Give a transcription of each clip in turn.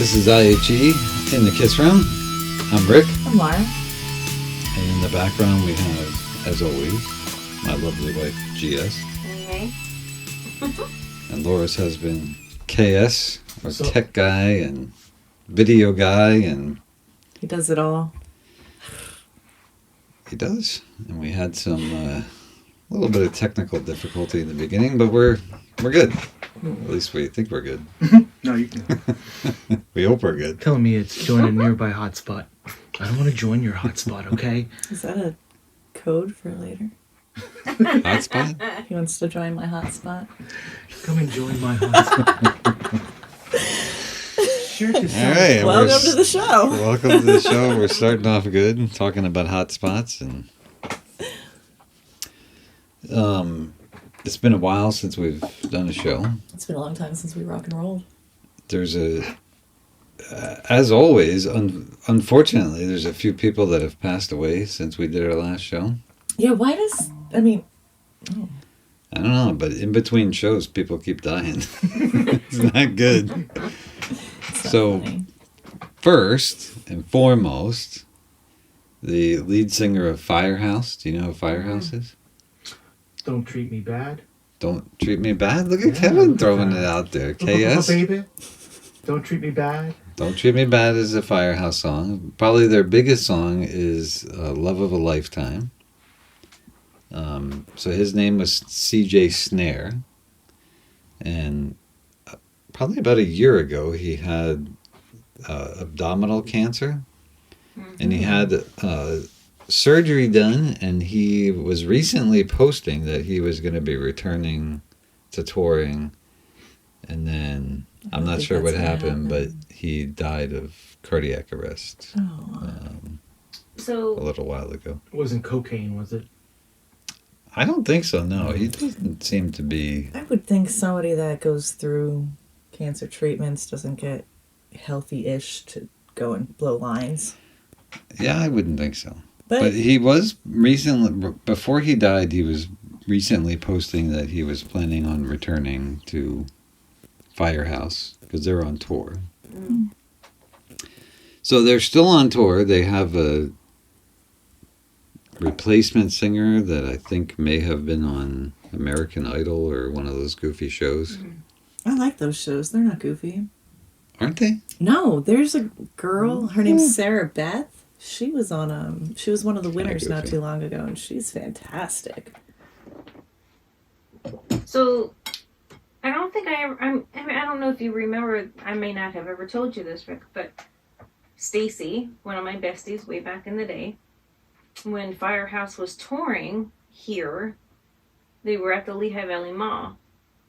This is IHE in the Kiss Room. I'm Rick. I'm Laura. And in the background we have, as always, my lovely wife, GS. Okay. And Laura's husband, KS, our tech guy and video guy. And he does it all. He does. And we had some, a little bit of technical difficulty in the beginning, but we're good. At least we think we're good. No, you can. We hope we're good. Telling me it's join a nearby hotspot. I don't want to join your hotspot, okay? Is that a code for later? Hotspot? He wants to join my hotspot. Come and join my hotspot. Sure. All right. Welcome to the show. Welcome to the show. We're starting off good, talking about hotspots, and it's been a while since we've done a show. It's been a long time since we rock and rolled. There's as always, unfortunately, there's a few people that have passed away since we did our last show. Yeah, why does, I don't know, but in between shows, people keep dying. It's not good. Funny. First and foremost, the lead singer of Firehouse. Do you know who Firehouse is? Don't treat me bad. Don't treat me bad? Look at Kevin throwing it out there. KS? Baby. Don't treat me bad. Don't Treat Me Bad is a Firehouse song. Probably their biggest song is Love of a Lifetime. So his name was CJ Snare. And probably about a year ago, he had abdominal cancer. Mm-hmm. And he had surgery done, and he was recently posting that he was going to be returning to touring. And then I'm not sure what happened, but he died of cardiac arrest a little while ago. It wasn't cocaine, was it? I don't think so, no. He doesn't seem to be... I would think somebody that goes through cancer treatments doesn't get healthy-ish to go and blow lines. Yeah, I wouldn't think so. But he was recently... Before he died, he was recently posting that he was planning on returning to Firehouse because they're on tour. Mm. So they're still on tour. They have a replacement singer that I think may have been on American Idol or one of those goofy shows. I like those shows. They're not goofy. Aren't they? No, there's a girl. Her name's Sarah Beth. She was on she was one of the winners not too long ago, and she's fantastic. So, I don't think I don't know if you remember, I may not have ever told you this, Rick, but Stacy, one of my besties way back in the day, when Firehouse was touring here, they were at the Lehigh Valley Mall,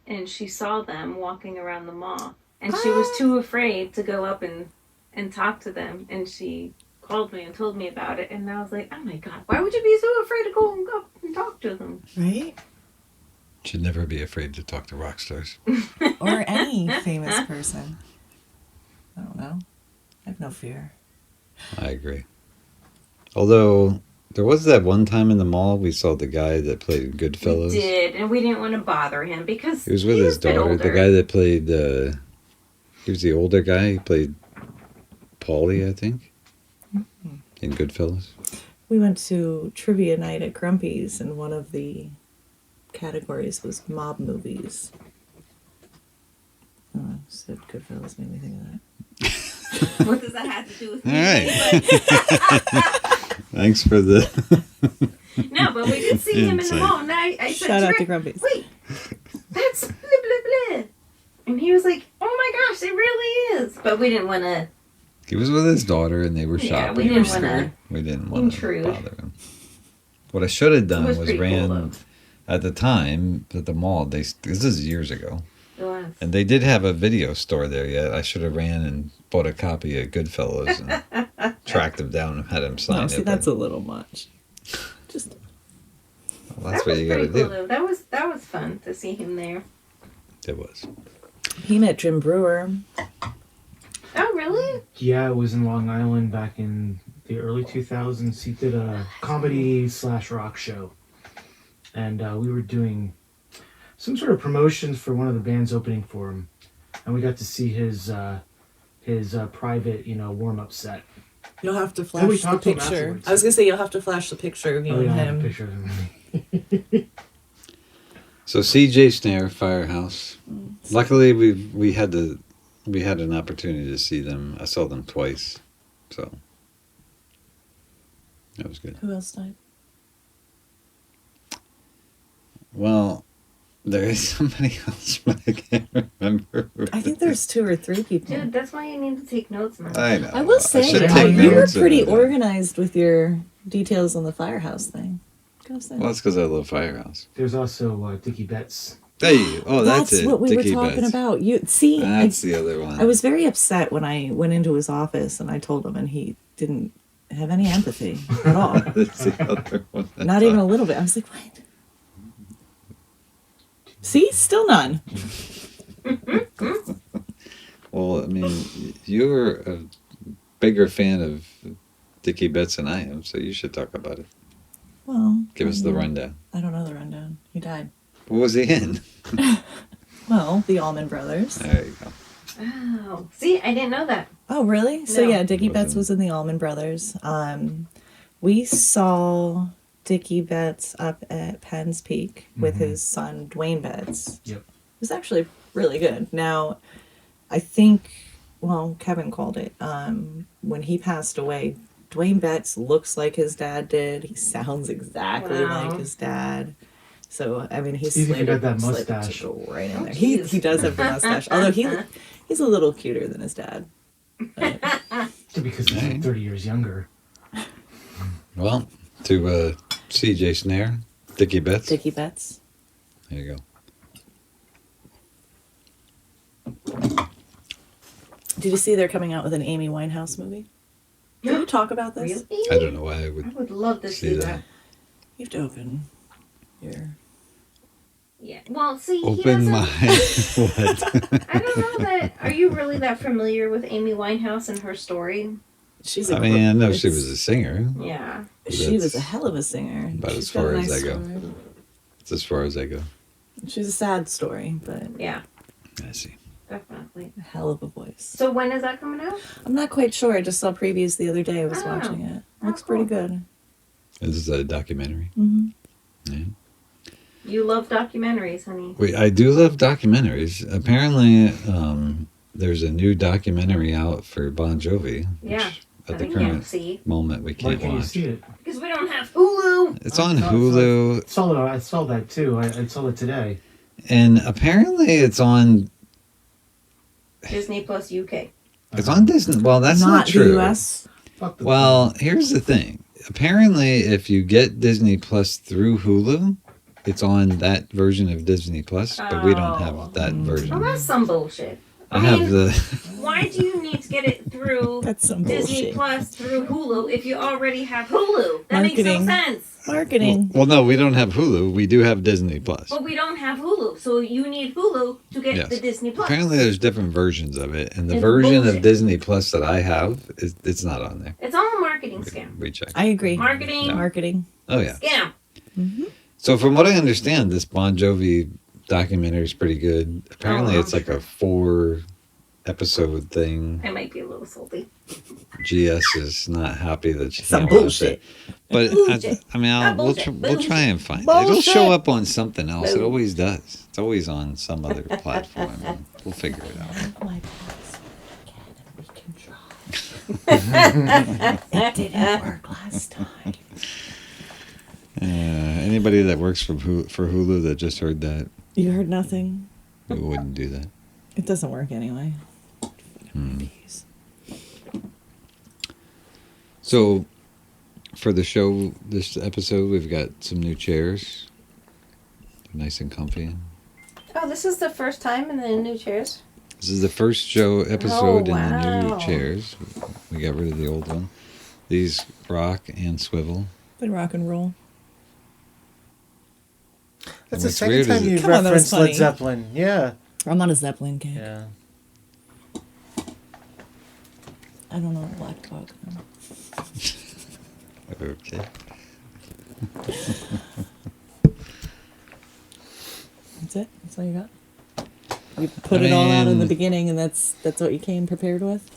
and she saw them walking around the mall, and she was too afraid to go up and talk to them, and she called me and told me about it, and I was like, oh my God, why would you be so afraid to go and talk to them? Right? Should never be afraid to talk to rock stars. Or any famous person. I don't know. I have no fear. I agree. Although, there was that one time in the mall we saw the guy that played Goodfellas. We did, and we didn't want to bother him because he was with his daughter. The guy that played, he was the older guy. He played Paulie, I think, in Goodfellas. We went to trivia night at Grumpy's, and one of the categories was mob movies. Oh, said Goodfellas made me think of that. What does that have to do with me? All right. Thanks for the... No, but we did see him in the mall, and I said, shout out to Grumpy's. Wait, that's blah, blah, blah. And he was like, oh my gosh, it really is. But we didn't want to... He was with his daughter, and they were shopping. We didn't want to... We didn't want to bother him. What I should have done was ran... Cool, at the time, at the mall, this is years ago. It was. And they did have a video store there yet. I should have ran and bought a copy of Goodfellas and tracked him down and had him sign it. See, that's a little much. Just... Well, that's what you gotta do. Cool, that was fun to see him there. It was. He met Jim Brewer. Oh, really? Yeah, it was in Long Island back in the early 2000s. He did a comedy/rock show. And we were doing some sort of promotions for one of the bands opening for him. And we got to see his his private, warm up set. You'll have to we flash the talked to him picture. afterwards. I was gonna say you'll have to flash the picture of you and I have a him. picture of him. So CJ Snare, Firehouse. Luckily, we had an opportunity to see them. I saw them twice, so that was good. Who else died? Well, there is somebody else, but I can't remember. I think there's 2 or 3 people. Dude, that's why you need to take notes, man. I know. I will say, should take take you were notes pretty of it. organized with your details on the firehouse thing. Go say. Well, that's because I love Firehouse. There's also Dickie Betts. Hey, oh, that's it. what we Dickie were talking Betts. about. You see, That's the other one. I was very upset when I went into his office and I told him, and he didn't have any empathy at all. That's the other one. Not even a little bit. I was like, what? See, still none. Well, I mean, you're a bigger fan of Dickie Betts than I am, so you should talk about it. Well, Give us the rundown. I don't know the rundown. He died. What was he in? Well, the Allman Brothers. There you go. Oh, see, I didn't know that. Oh, really? So No. yeah, Dickie Betts Wasn't- was in the Allman Brothers. We saw Dickie Betts up at Penn's Peak with his son Dwayne Betts. Yep. It was actually really good. Now, I think, well, Kevin called it. When he passed away, Dwayne Betts looks like his dad did. He sounds exactly Wow. like his dad. So I mean, he's Even if you got that slated to mustache. go right in there. Oh, He jeez. does have the mustache, although he's a little cuter than his dad. Because he's like 30 years younger. Well, to CJ Snare, Dickie Betts. Dickie Betts. There you go. Did you see they're coming out with an Amy Winehouse movie? Did you talk about this? Really? I don't know why I I would would love to see see that. that. You have to open your. Yeah. Well, see, he Open doesn't. my what? I don't know that. Are you really that familiar with Amy Winehouse and her story? She's I mean, I know she was a singer. Yeah. She was a That's hell of a singer. about She's as got a far as nice I go. story. It's as far as I go. She's a sad story, but Yeah. I see. Definitely. a hell of a voice. So when is that coming out? I'm not quite sure. I just saw previews the other day. I was Oh. watching it. Oh, Looks cool. pretty good. This is a documentary. Hmm. Yeah. You love documentaries, honey. Wait, I do love documentaries. Apparently, there's a new documentary out for Bon Jovi. Yeah. Which at That the we can't current see moment we Why can't can't you watch. see it? because we don't have Hulu. It's on I Hulu, saw that too. I saw it today. and apparently it's on Disney Plus UK. Disney. Well, that's not the true. U.S. Fuck the Well, here's the thing. Apparently, if you get Disney Plus through Hulu, it's on that version of Disney Plus, but we don't Oh. have that Well, version. that's some bullshit. I have mean, the. Why do you need to get it through That's some Disney bullshit. Plus through Hulu if you already have Hulu? That Marketing. makes no sense. Marketing. Well, no, we don't have Hulu. We do have Disney Plus. But we don't have Hulu, so you need Hulu to get Yes. the Disney Plus. Apparently, there's different versions of it, and the It's version bullshit. of Disney Plus that I have it's not on there. It's all a marketing scam. We checked. I agree. Marketing Marketing. Oh yeah. scam. So from what I understand, this Bon Jovi documentary is pretty good. Apparently, Oh, it's like a 4-episode thing. I might be a little salty. GS is not happy that she Some can't watch bullshit. it. But Bullshit. I mean, Bullshit. we'll try and find it. Bullshit. It'll show up on something else. It Bullshit. always does. It's always on some other platform. And we'll figure it out. My password again, and we can try. It didn't work last time. Anybody that works for Hulu that just heard that, You heard nothing. we wouldn't do that. It doesn't work anyway. Bees. So, for the show, this episode, we've got some new chairs. They're nice and comfy. Oh, this is the first time in the new chairs? This is the first show episode in the wow. new chairs. We got rid of the old one. These rock and swivel. Good rock and roll. That's And the what's second weird time is you Come on, that was referenced Led funny. Zeppelin. Yeah. I'm on a Zeppelin kick. Yeah. I don't know Black Dog. Okay. That's it? That's all you got? You put it all out in the mean- beginning, and that's what you came prepared with.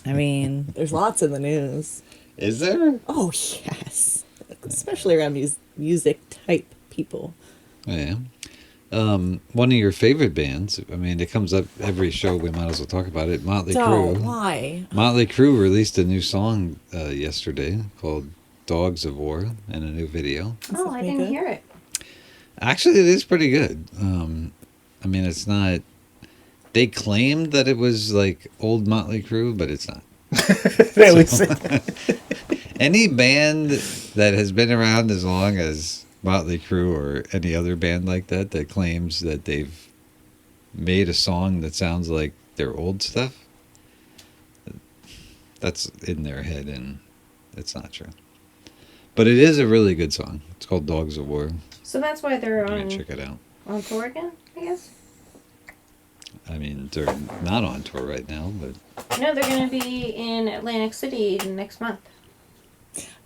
I mean, there's lots in the news. Is there? Oh yes, especially around music type people. Yeah. One of your favorite bands. I mean, it comes up every show. We might as well talk about it. Motley So Crue. why? Motley Crue released a new song yesterday called "Dogs of War" and a new video. Oh, I be didn't good. hear it. Actually, it is pretty good. I mean, it's not. They claimed that it was like old Motley Crue, but it's not. They would say. Any band that has been around as long as Motley Crue or any other band like that that claims that they've made a song that sounds like their old stuff, that's in their head, and it's not true. But it is a really good song. It's called "Dogs of War." So that's why they're You can check it out. on tour again, I guess. I mean, they're not on tour right now, but No, they're going to be in Atlantic City next month.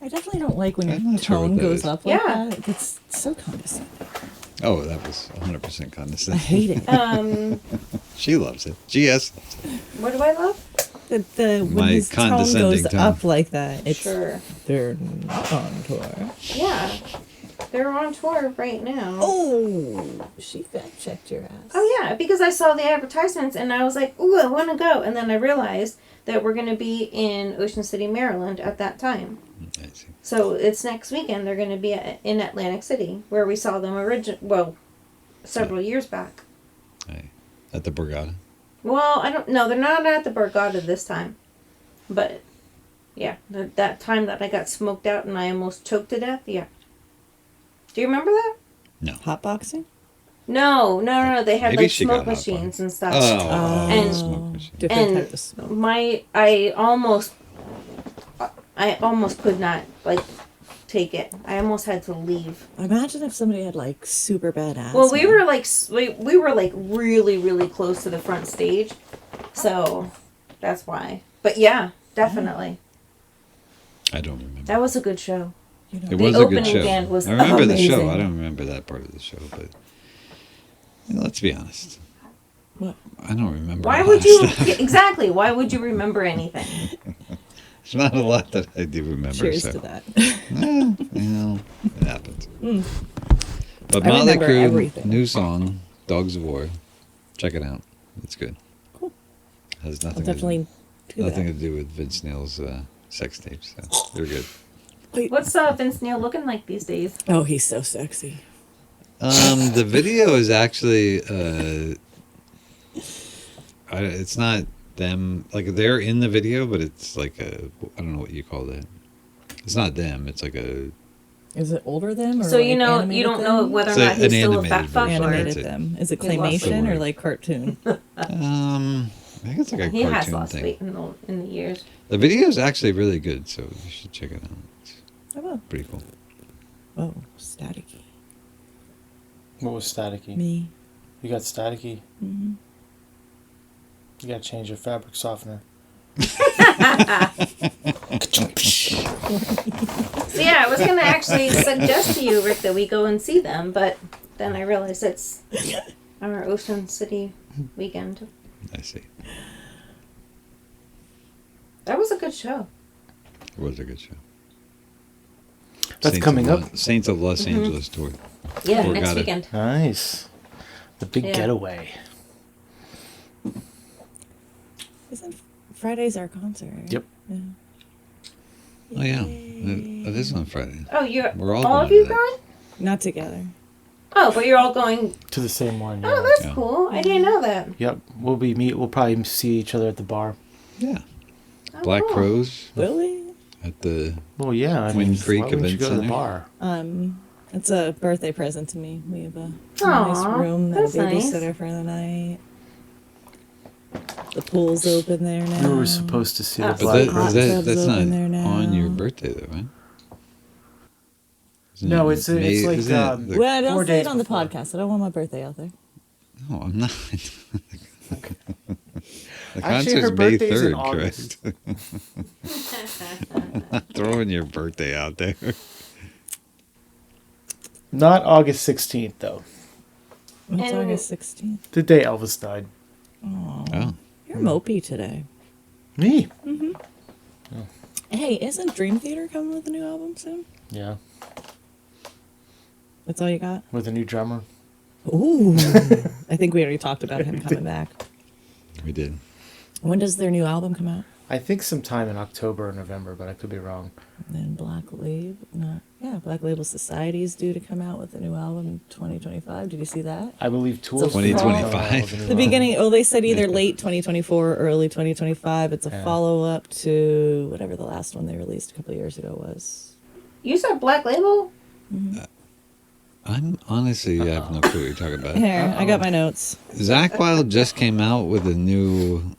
I definitely don't like when I'm your not sure tone what that goes is. up like Yeah. that. It's so condescending. oh, that was 100% I condescending. hate it. She loves it. GS. What do I love? When My his tone condescending goes tone. up like that, it's Sure. they're not on tour. Yeah. They're on tour right now. Oh, she fact checked your ass. Oh, yeah, because I saw the advertisements and I was like, ooh, I want to go. And then I realized that we're going to be in Ocean City, Maryland at that time. I see. So it's next weekend. They're going to be in Atlantic City, where we saw them several years back. Hey, at the Borgata. Well, I don't know. They're not at the Borgata this time. But, yeah, that time that I got smoked out and I almost choked to death, yeah. Do you remember that? Hotboxing? No. They had Maybe like she smoke got machines and stuff. And And- different and type of smoke. I almost could not like take it. I almost had to leave. Imagine if somebody had like super bad asthma. Well, we were like we were like really really close to the front stage, so that's why. But yeah, definitely, I don't remember. that was a good show. You know, It the was a good opening show. band was I remember the show. amazing. I don't remember that part of the show, but let's be honest. What? I don't remember. Why a lot would of you stuff. exactly? Why would you remember anything? There's not a lot that I do remember. Cheers so. to that. It happens. But I Motley remember Crue, everything. new song, "Dogs of War." Check it out. It's good. Cool. Has I'll nothing definitely do nothing that. to do with Vince Neil's sex tapes. So they're good. What's Vince Neil looking like these days? Oh, he's so sexy. The video is actually it's not them, like they're in the video, but it's like I don't know what you call that. It's not them. It's like a Is it older them? Or So you like know you animated don't know them? whether or It's not an he's still a animated fat fuck version. or That's Animated it. them. Is it He's lost claymation weight. or like cartoon? I think it's like a he has cartoon lost thing. weight in the years. The video is actually really good, so you should check it out. It's I will. pretty cool. Oh, staticky. What was staticky? Me. You got staticky? Mm-hmm. You gotta change your fabric softener. So yeah, I was gonna actually suggest to you, Rick, that we go and see them, but then I realized it's our Ocean City weekend. I see. That was a good show. It was a good show. That's Saints coming of up. Saints of Los Angeles tour. Yeah, Or next got it. weekend. Nice. The big Yeah. getaway. Isn't Friday's our concert? Yep. Yeah. Oh yeah, it is on Friday. Oh, you're We're all all going of you to that. going? Not together. Oh, but you're all going. To the same one. Oh, Yeah. that's Yeah. cool. I didn't know that. Yep. We'll probably see each other at the bar. Yeah, Oh, Black cool. Crows Really? at the. Well, yeah. I Twin mean, Creek why wouldn't you Event go to the Center? bar? It's a birthday present to me. We have a Aw, nice room that a that's nice. babysitter for the night. The pool's open there now. We were supposed to see the Oh. But Black that, Crows. Crows. that's not Open there now. on your birthday though, right? Isn't No, it it's May- like, isn't it the- Well, don't 4 say it days on the before. podcast. I don't want my birthday out there. No, I'm not. The Actually, her concert's May birthday's in 3rd, August. correct? I'm not throwing your birthday out there. Not August 16th, though. It's And- August 16th. The day Elvis died. Oh, You're mopey today. Me? Hey, isn't Dream Theater coming with a new album soon? Yeah. That's all you got? With a new drummer. Ooh. I think we already talked about him coming back. we did. When does their new album come out? I think sometime in October or November, but I could be wrong. And then Black Label Society is due to come out with a new album in 2025. Did you see that? I believe Tools. 2025. The beginning, they said either late 2024 or early 2025. It's a Yeah. follow-up to whatever the last one they released a couple of years ago was. You said Black Label? I'm honestly, I have no clue what you're talking about. Here, I got my notes. Zach Wilde just came out with a new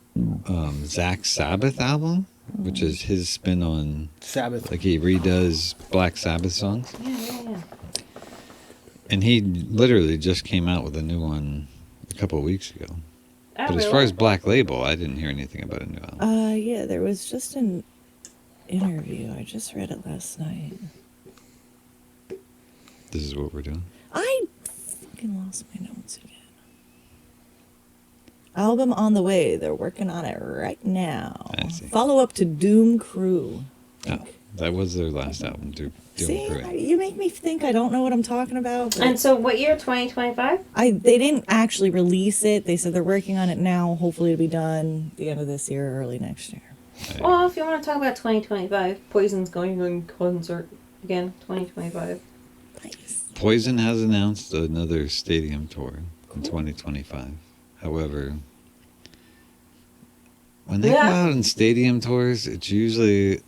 Zach Sabbath album, which is his spin on, Sabbath. like he redoes Black Sabbath songs. Yeah. And he literally just came out with a new one a couple of weeks ago. But as far as Black Label, I didn't hear anything about a new album. Yeah, there was just an interview. I just read it last night. This is what we're doing. I fucking lost my notes again. Album on the way. They're working on it right now. I see. Follow up to Doom Crew. Oh, that was their last album, Doom See, Crew. you make me think I don't know what I'm talking about. but And so what year? 2025? they didn't actually release it. They said they're working on it now. Hopefully it'll be done the end of this year or early next year. Well, if you want to talk about 2025, Poison's going on concert again, 2025. Nice. Poison has announced another stadium tour in 2025. However, when they go out on stadium tours, it's usually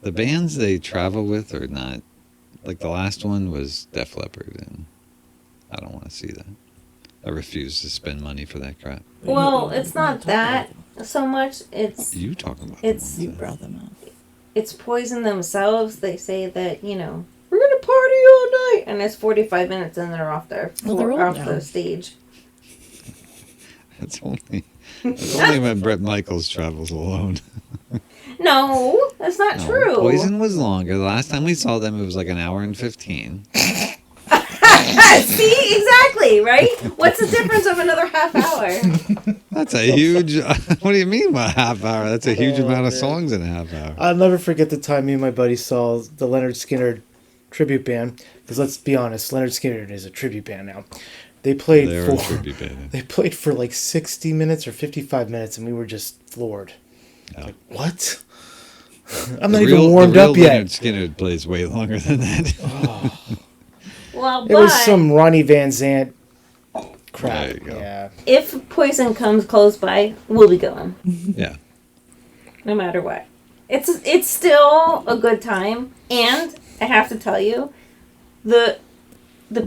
the bands they travel with are not, like the last one was Def Leppard, and I don't want to see that. I refuse to spend money for that crap. Well, it's not that so much. You talking about? It's- the You ones brought them up. It's Poison themselves. They say that, we're gonna party all night, and it's 45 minutes, and they're off their Well, they're old off now. the stage. That's only when Bret Michaels travels alone. No, that's not No, true. Poison was longer. The last time we saw them, it was like an hour and 15. See, exactly, right? What's the difference of another half hour? That's a huge. What do you mean by half hour? That's a huge amount of songs in a half hour. I'll never forget the time me and my buddy saw the Leonard Skinner tribute band. Because let's be honest, Leonard Skinner is a tribute band now. They played They're a for tribute band. they played for like 60 minutes or 55 minutes, and we were just floored. Yeah. Like, what? I'm not even warmed the real up yet. Leonard Skinner plays way longer than that. Well, It was some Ronnie Van Zant crap. There you go. Yeah. if Poison comes close by, we'll be going, Yeah. no matter what. It's still a good time, and I have to tell you, the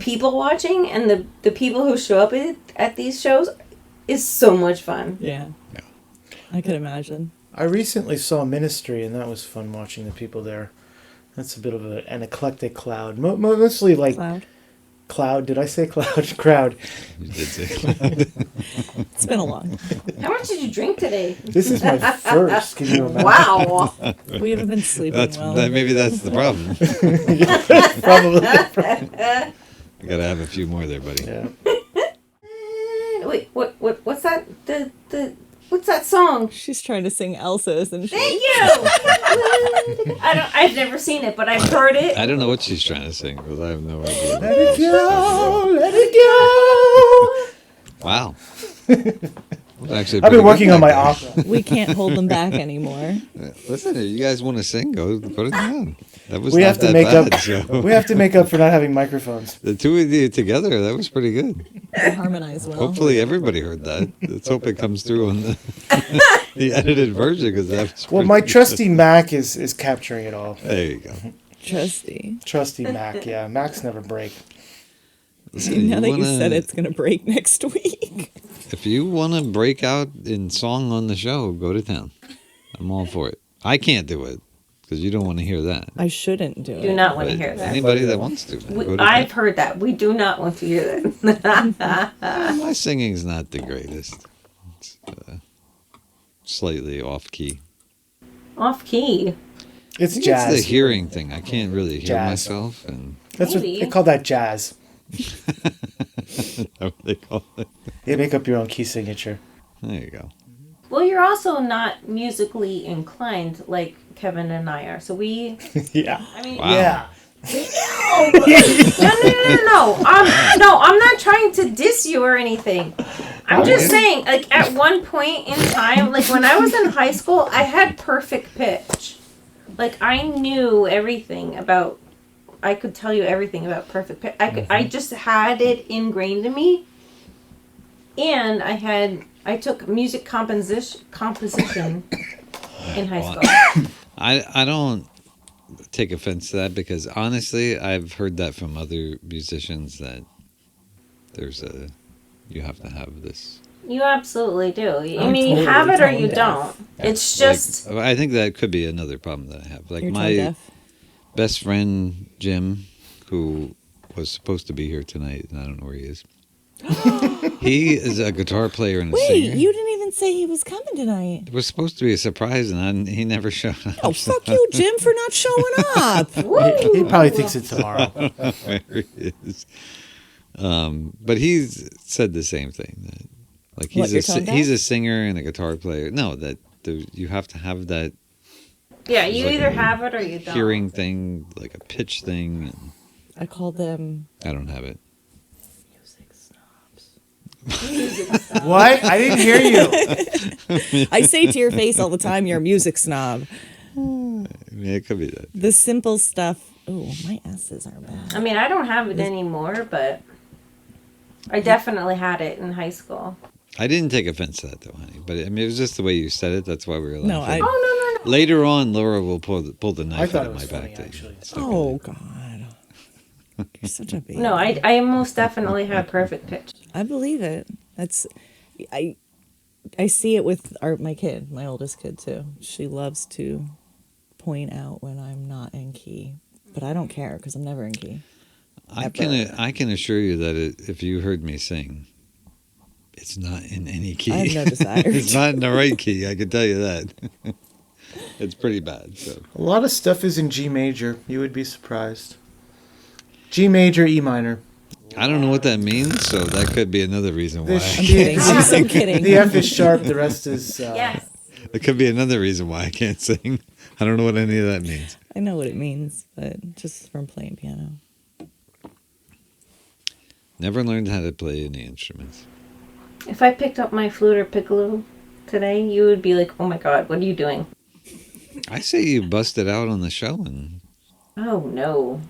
people watching and the people who show up at these shows is so much fun. Yeah. I could imagine. I recently saw Ministry, and that was fun watching the people there. That's a bit of an eclectic cloud. Mostly like Cloud. cloud. Did I say cloud? Crowd. You did say. It's been a long. How much did you drink today? This is my first. Can you imagine? Wow. We haven't been sleeping well. Maybe that's the problem. Probably. You gotta have a few more there, buddy. Yeah. Wait, what's that? What's that song? She's trying to sing Elsa, isn't she? Thank you. I've never seen it, but I've heard it. I don't know what she's trying to sing because I have no idea. Let it go. Let it go. Wow. Actually, I've been pretty working good on my back there. opera. We can't hold them back anymore. Listen, if you guys want to sing, go put it down. That was We not have to that make bad, up. so. We have to make up for not having microphones. The two of you together, that was pretty good. We harmonize well. Hopefully everybody heard that. Let's hope it comes through on the, the edited version because that was Well, pretty my good. trusty Mac is capturing it all. There you go. Trusty. Trusty Mac, yeah. Macs never break. Listen, Now that you wanna- said it's going to break next week. If you want to break out in song on the show, go to town. I'm all for it. I can't do it because you don't want to hear that. I shouldn't do it. Do not want to But hear that. anybody that wants to, go to I've town. heard that. We do not want to hear that. My singing's not the greatest. It's slightly off key. Off key. It's It's jazz. the hearing thing. I can't really hear Jazz. myself, and That's what Maybe. they call that jazz. what they call it. You make up your own key signature. There you go. Well, you're also not musically inclined like Kevin and I are. So we, Yeah. I mean, Wow. Yeah. no. I'm not trying to diss you or anything. I'm just saying, like, at one point in time, like, when I was in high school, I had perfect pitch. Like, I knew everything about, I could tell you everything about perfect pitch. I just had it ingrained in me. And I took music composition in high school. I don't take offense to that because honestly, I've heard that from other musicians that you have to have this. You absolutely do. I I'm mean, you totally have it or tone you deaf. don't. It's just, Like, I think that could be another problem that I have. Like You're tone my deaf. best friend Jim, who was supposed to be here tonight, and I don't know where he is. He is a guitar player and a Wait, singer. you didn't even say he was coming tonight. It was supposed to be a surprise, and he never showed up. Oh, fuck you, Jim, for not showing up. He probably thinks it's tomorrow. Where he is. But he's said the same thing. That, like What, you're tone deaf? he's a singer and a guitar player. No, that you have to have that yeah, you like either a have it or you don't. hearing thing, like a pitch thing. And I call them I don't have it. music snobs. What? I didn't hear you. I say to your face all the time, you're a music snob. I mean, it could be that. The simple stuff. Oh, my S's are bad. I mean, I don't have it anymore, but I definitely had it in high school. I didn't take offense to that though, honey. But I mean, it was just the way you said it. That's why we were laughing. No, I. Oh, no. Later on, Laura will pull the I knife thought out of it my was back. funny, actually. Oh God, you're such a baby. No, I most definitely had perfect pitch. I believe it. That's, I see it with my kid, my oldest kid too. She loves to point out when I'm not in key, but I don't care because I'm never in key. I can assure you that if you heard me sing, it's not in any key. I have no desire. It's not in the right key. I can tell you that. It's pretty bad. So A lot of stuff is in G major. You would be surprised. G major, E minor. I don't know what that means. So that could be another reason why. I'm kidding. I'm so kidding. The F is sharp. The rest is. Yes. It could be another reason why I can't sing. I don't know what any of that means. I know what it means, but just from playing piano. Never learned how to play any instruments. If I picked up my flute or piccolo today, you would be like, oh my God, what are you doing? I say you bust it out on the show and Oh no.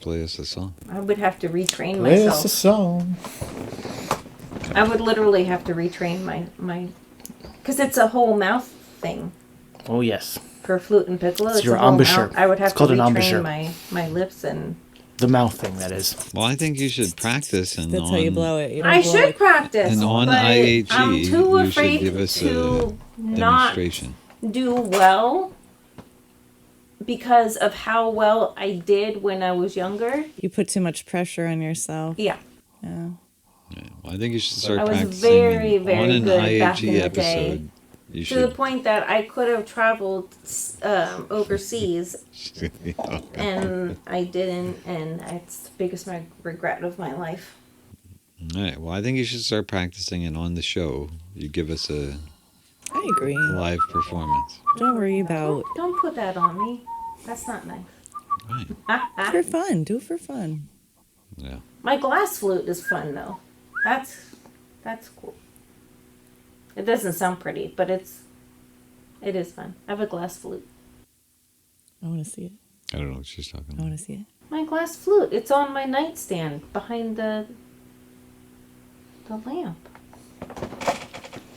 play us a song. I would have to retrain Play us a myself. song. I would literally have to retrain my because it's a whole mouth thing Oh yes, for flute and piccolo. It's your a whole embouchure. mouth. I would have It's to called an retrain embouchure. my lips and the mouth thing that is. Well, I think you should practice and That's how you blow it. You don't I blow should it. practice. And on but IHE, I'm too you should afraid give us to not demonstration. do well because of how well I did when I was younger. You put too much pressure on yourself. Yeah. Yeah. Yeah, well, I think you should start I was practicing. very, and very on an good IHE back in the episode. day. You To the should. point that I could have traveled overseas and I didn't, and it's the biggest regret of my life. All right. Well, I think you should start practicing, and on the show, you give us a I agree. live performance. Don't worry about. Don't put that on me. That's not nice. Right. For fun. Do it for fun. Yeah. My glass flute is fun though. That's cool. It doesn't sound pretty, but it is fun. I have a glass flute. I want to see it. I don't know what she's talking I about. want to see it. My glass flute. It's on my nightstand behind the lamp.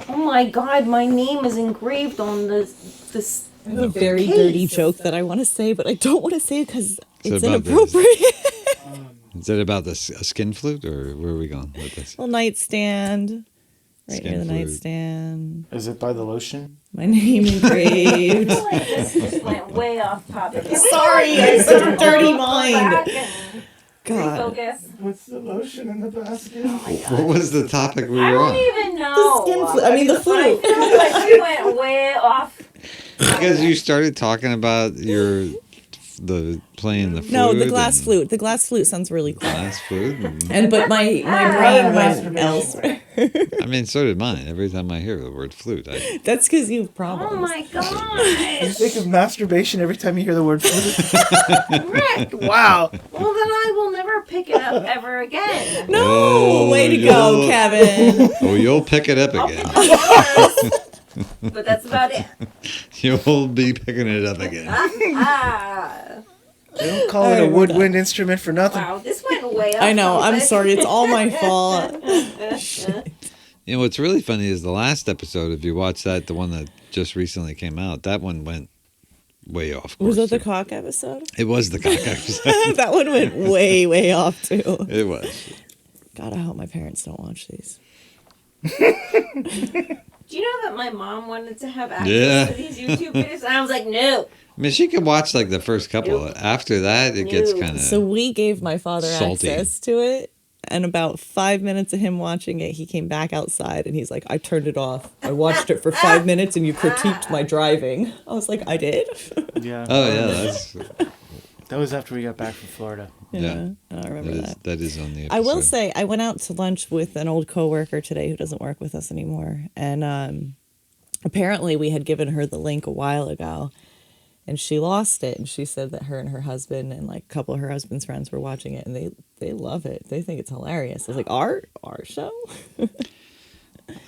Oh my God! My name is engraved on this. I have a very case. dirty joke that I want to say, but I don't want to say it because it's about this? inappropriate. Is that about a skin flute, or where are we going with this? Little nightstand. Right Skin near the flute. nightstand. Is it by the lotion? My name engraved. This just went way off topic. Sorry, I have such a dirty mind. God. Refocus. What's the lotion in the basket? What was the topic we I were don't on? even know. The skin flute. I mean, the I flute. feel like we went way off. Because you started talking about your the playing the flute. No, the glass and flute. The glass flute sounds really cool. Glass flute. But my brain went elsewhere. I mean, so did mine. Every time I hear the word flute, That's because you have problems. Oh my You gosh. think of masturbation every time you hear the word flute? Rick. Wow. Well, then I will never pick it up ever again. No, Oh, way to go, you'll- Kevin. oh, you'll pick it up again. But that's about it. You'll be picking it up again. Ah. They don't call All it a right, we're woodwind instrument for nothing. Wow, this went way up. I know. I'm sorry. It's all my fault. You know what's really funny is the last episode. If you watch that, the one that just recently came out, that one went way off. Was course, that the too. cock episode? It was the cock episode. That one went way, way off too. It was. God, I hope my parents don't watch these. Do you know that my mom wanted to have access Yeah. to these YouTube videos? And I was like, no. I mean, she could watch like the first couple. Nope. After that, it gets Nope. kind of. So we gave my father Salty. access to it. And about 5 minutes of him watching it, he came back outside and he's like, I turned it off. I watched it for 5 minutes and you critiqued my driving. I was like, I did? Yeah. Oh yeah, that's That was after we got back from Florida. Yeah. I remember that. that is on the episode. I will say, I went out to lunch with an old coworker today who doesn't work with us anymore. And apparently we had given her the link a while ago. And she lost it, and she said that her and her husband and like a couple of her husband's friends were watching it, and they love it. They think it's hilarious. I was like, our show?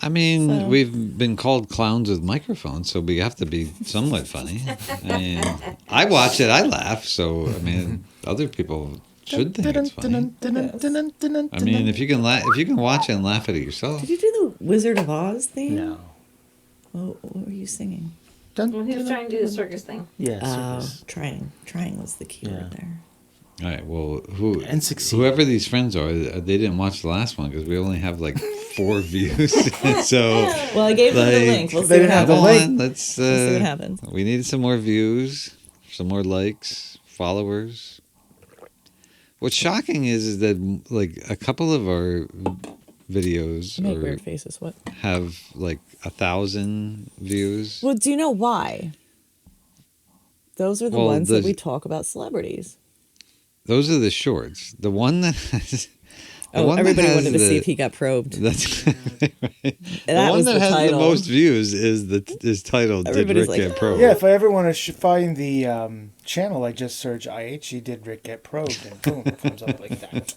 I mean, So- we've been called clowns with microphones, so we have to be somewhat funny. I mean, I watch it, I laugh. So I mean, other people should think it's funny. I mean, if you can watch it and laugh at it yourself. Did you do the Wizard of Oz theme? No. What were you singing? Well, he was trying to do the circus thing. Yeah. Oh, circus. trying was the keyword Yeah. there. All right. Well, And succeed. whoever these friends are, they didn't watch the last one because we only have like 4 views. So Well, I gave them the Like, link. We'll see they what didn't have come the happens. link. on, let's. We'll see what happens. We need some more views, some more likes, followers. What's shocking is that like a couple of our videos You make or weird faces. What? have like 1,000 views. Well, do you know why? Those are the Well, ones that the- we talk about celebrities. Those are the shorts. The one that has. the Oh, one that everybody has wanted to see the- if he got probed. That's right. And The that one was that the has title. the most views is titled "Did Everybody's Rick like, Get Pro?" Yeah, if I ever want to find the channel, I just search IHE Did Rick Get Probed, and boom, it comes up like that.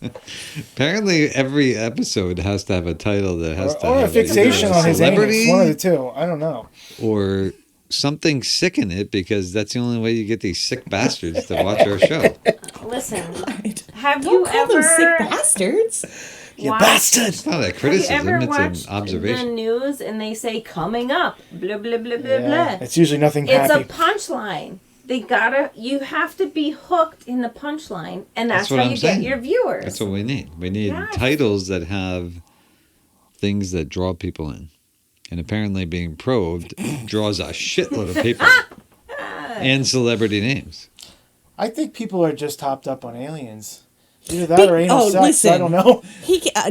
Apparently, every episode has to have a title that has to Or a have fixation either a on his celebrity anus. One of the two. I don't know. or something sick in it, because that's the only way you get these sick bastards to watch our show. Listen, have Don't you call them sick ever bastards. You watched- bastard! It's not a Have you criticism; ever it's watched an observation. the news and they say coming up, blah blah blah blah Yeah, blah? it's usually nothing It's happy. a punchline. You have to be hooked in the punchline, and that's That's what how I'm you saying. get your viewers. That's what we need. We need Yes. titles that have things that draw people in. And apparently being probed draws a shitload of people. And celebrity names. I think people are just hopped up on aliens. Either that or anal sex. listen. I don't know.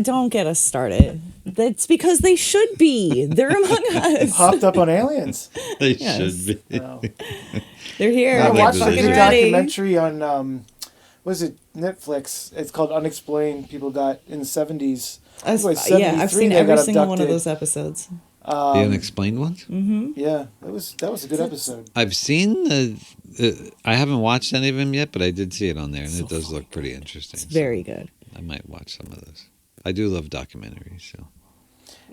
Don't get us started. That's because they should be. They're among us. Hopped up on aliens. They Yes. should be. No. They're here. I I think watched that a is good it. documentary on was it Netflix? It's called Unexplained. People got in the 70s. Us- Like yeah, I've 73, seen they every got single one of abducted. those episodes. The unexplained ones? Yeah, that was a good episode. I've seen I haven't watched any of them yet, but I did see it on there, and it does look pretty interesting. It's very good. I might watch some of those. I do love documentaries, so.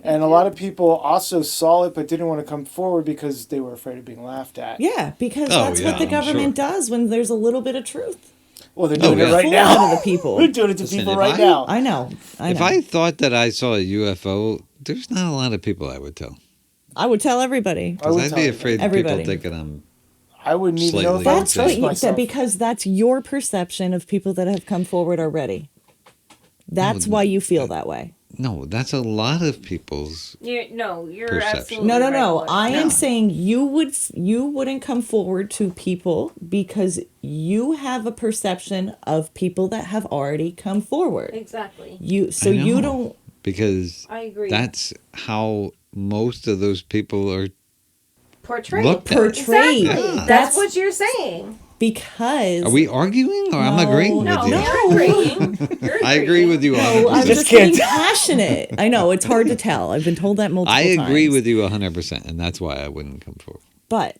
And a lot of people also saw it but didn't want to come forward because they were afraid of being laughed at. Yeah, because Oh, that's yeah, what the I'm government sure. does when there's a little bit of truth. Well, they're doing yeah. it right Fool now. one of the people. They're doing it to Listen, people if right I- now. I know. If I thought that I saw a UFO, there's not a lot of people I would tell. I would tell everybody. I Because would I'd tell be you. afraid that Everybody. people thinking I'm. I wouldn't even know if Slightly I would That's insane. trust what myself. because that's your perception of people that have come forward already. That's No, why you feel that way. No, that's a lot of people's. You're Perception. absolutely No. right, I Lloyd. am saying you wouldn't come forward to people because you have a perception of people that have already come forward. Exactly. You I know, don't. Because I agree. that's how most of those people are Portrayed. looked at. Portrayed. Exactly. Yeah. That's what you're saying. Because Are we arguing or I'm No. agreeing No, with you? you're agreeing. You're I agree with you. no, I'm 100%. just can't getting passionate. I know it's hard to tell. I've been told that multiple I times. agree with you 100%, and that's why I wouldn't come forward. But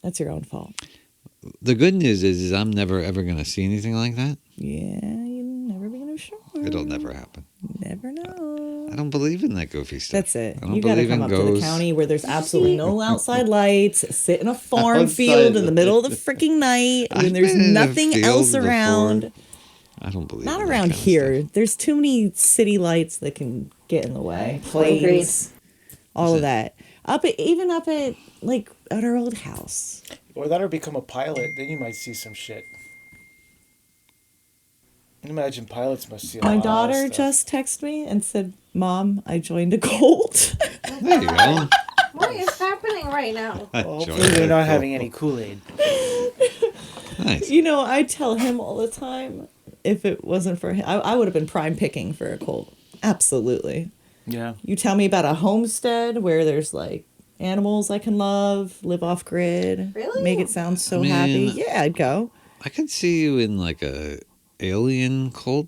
that's your own fault. The good news is I'm never ever going to see anything like that. Yeah, you never be no sure. It'll never happen. Never know. I don't believe in that goofy stuff. That's it. I don't You got to believe come in up to the ghosts. county where there's absolutely no outside lights, sit in a farm Outside field in the middle of the lights. freaking night when I've there's been in a nothing field else before. around. I don't believe Not in that around kind of here. stuff. There's too many city lights that can get in the way. Planes, all of that. Even up at like at our old house. Or that or become a pilot, then you might see some shit. Imagine pilots must see a My lot of daughter stuff. just texted me and said, "Mom, I joined a cult." There you go. What is happening right now? Well, Join hopefully they're that not group. having any Kool-Aid. Nice. You know, I tell him all the time, if it wasn't for him, I would have been prime picking for a cult. Absolutely. Yeah. You tell me about a homestead where there's like animals I can love, live off grid, Really? make it sound so I happy. mean- Yeah, I'd go. I could see you in like a alien cult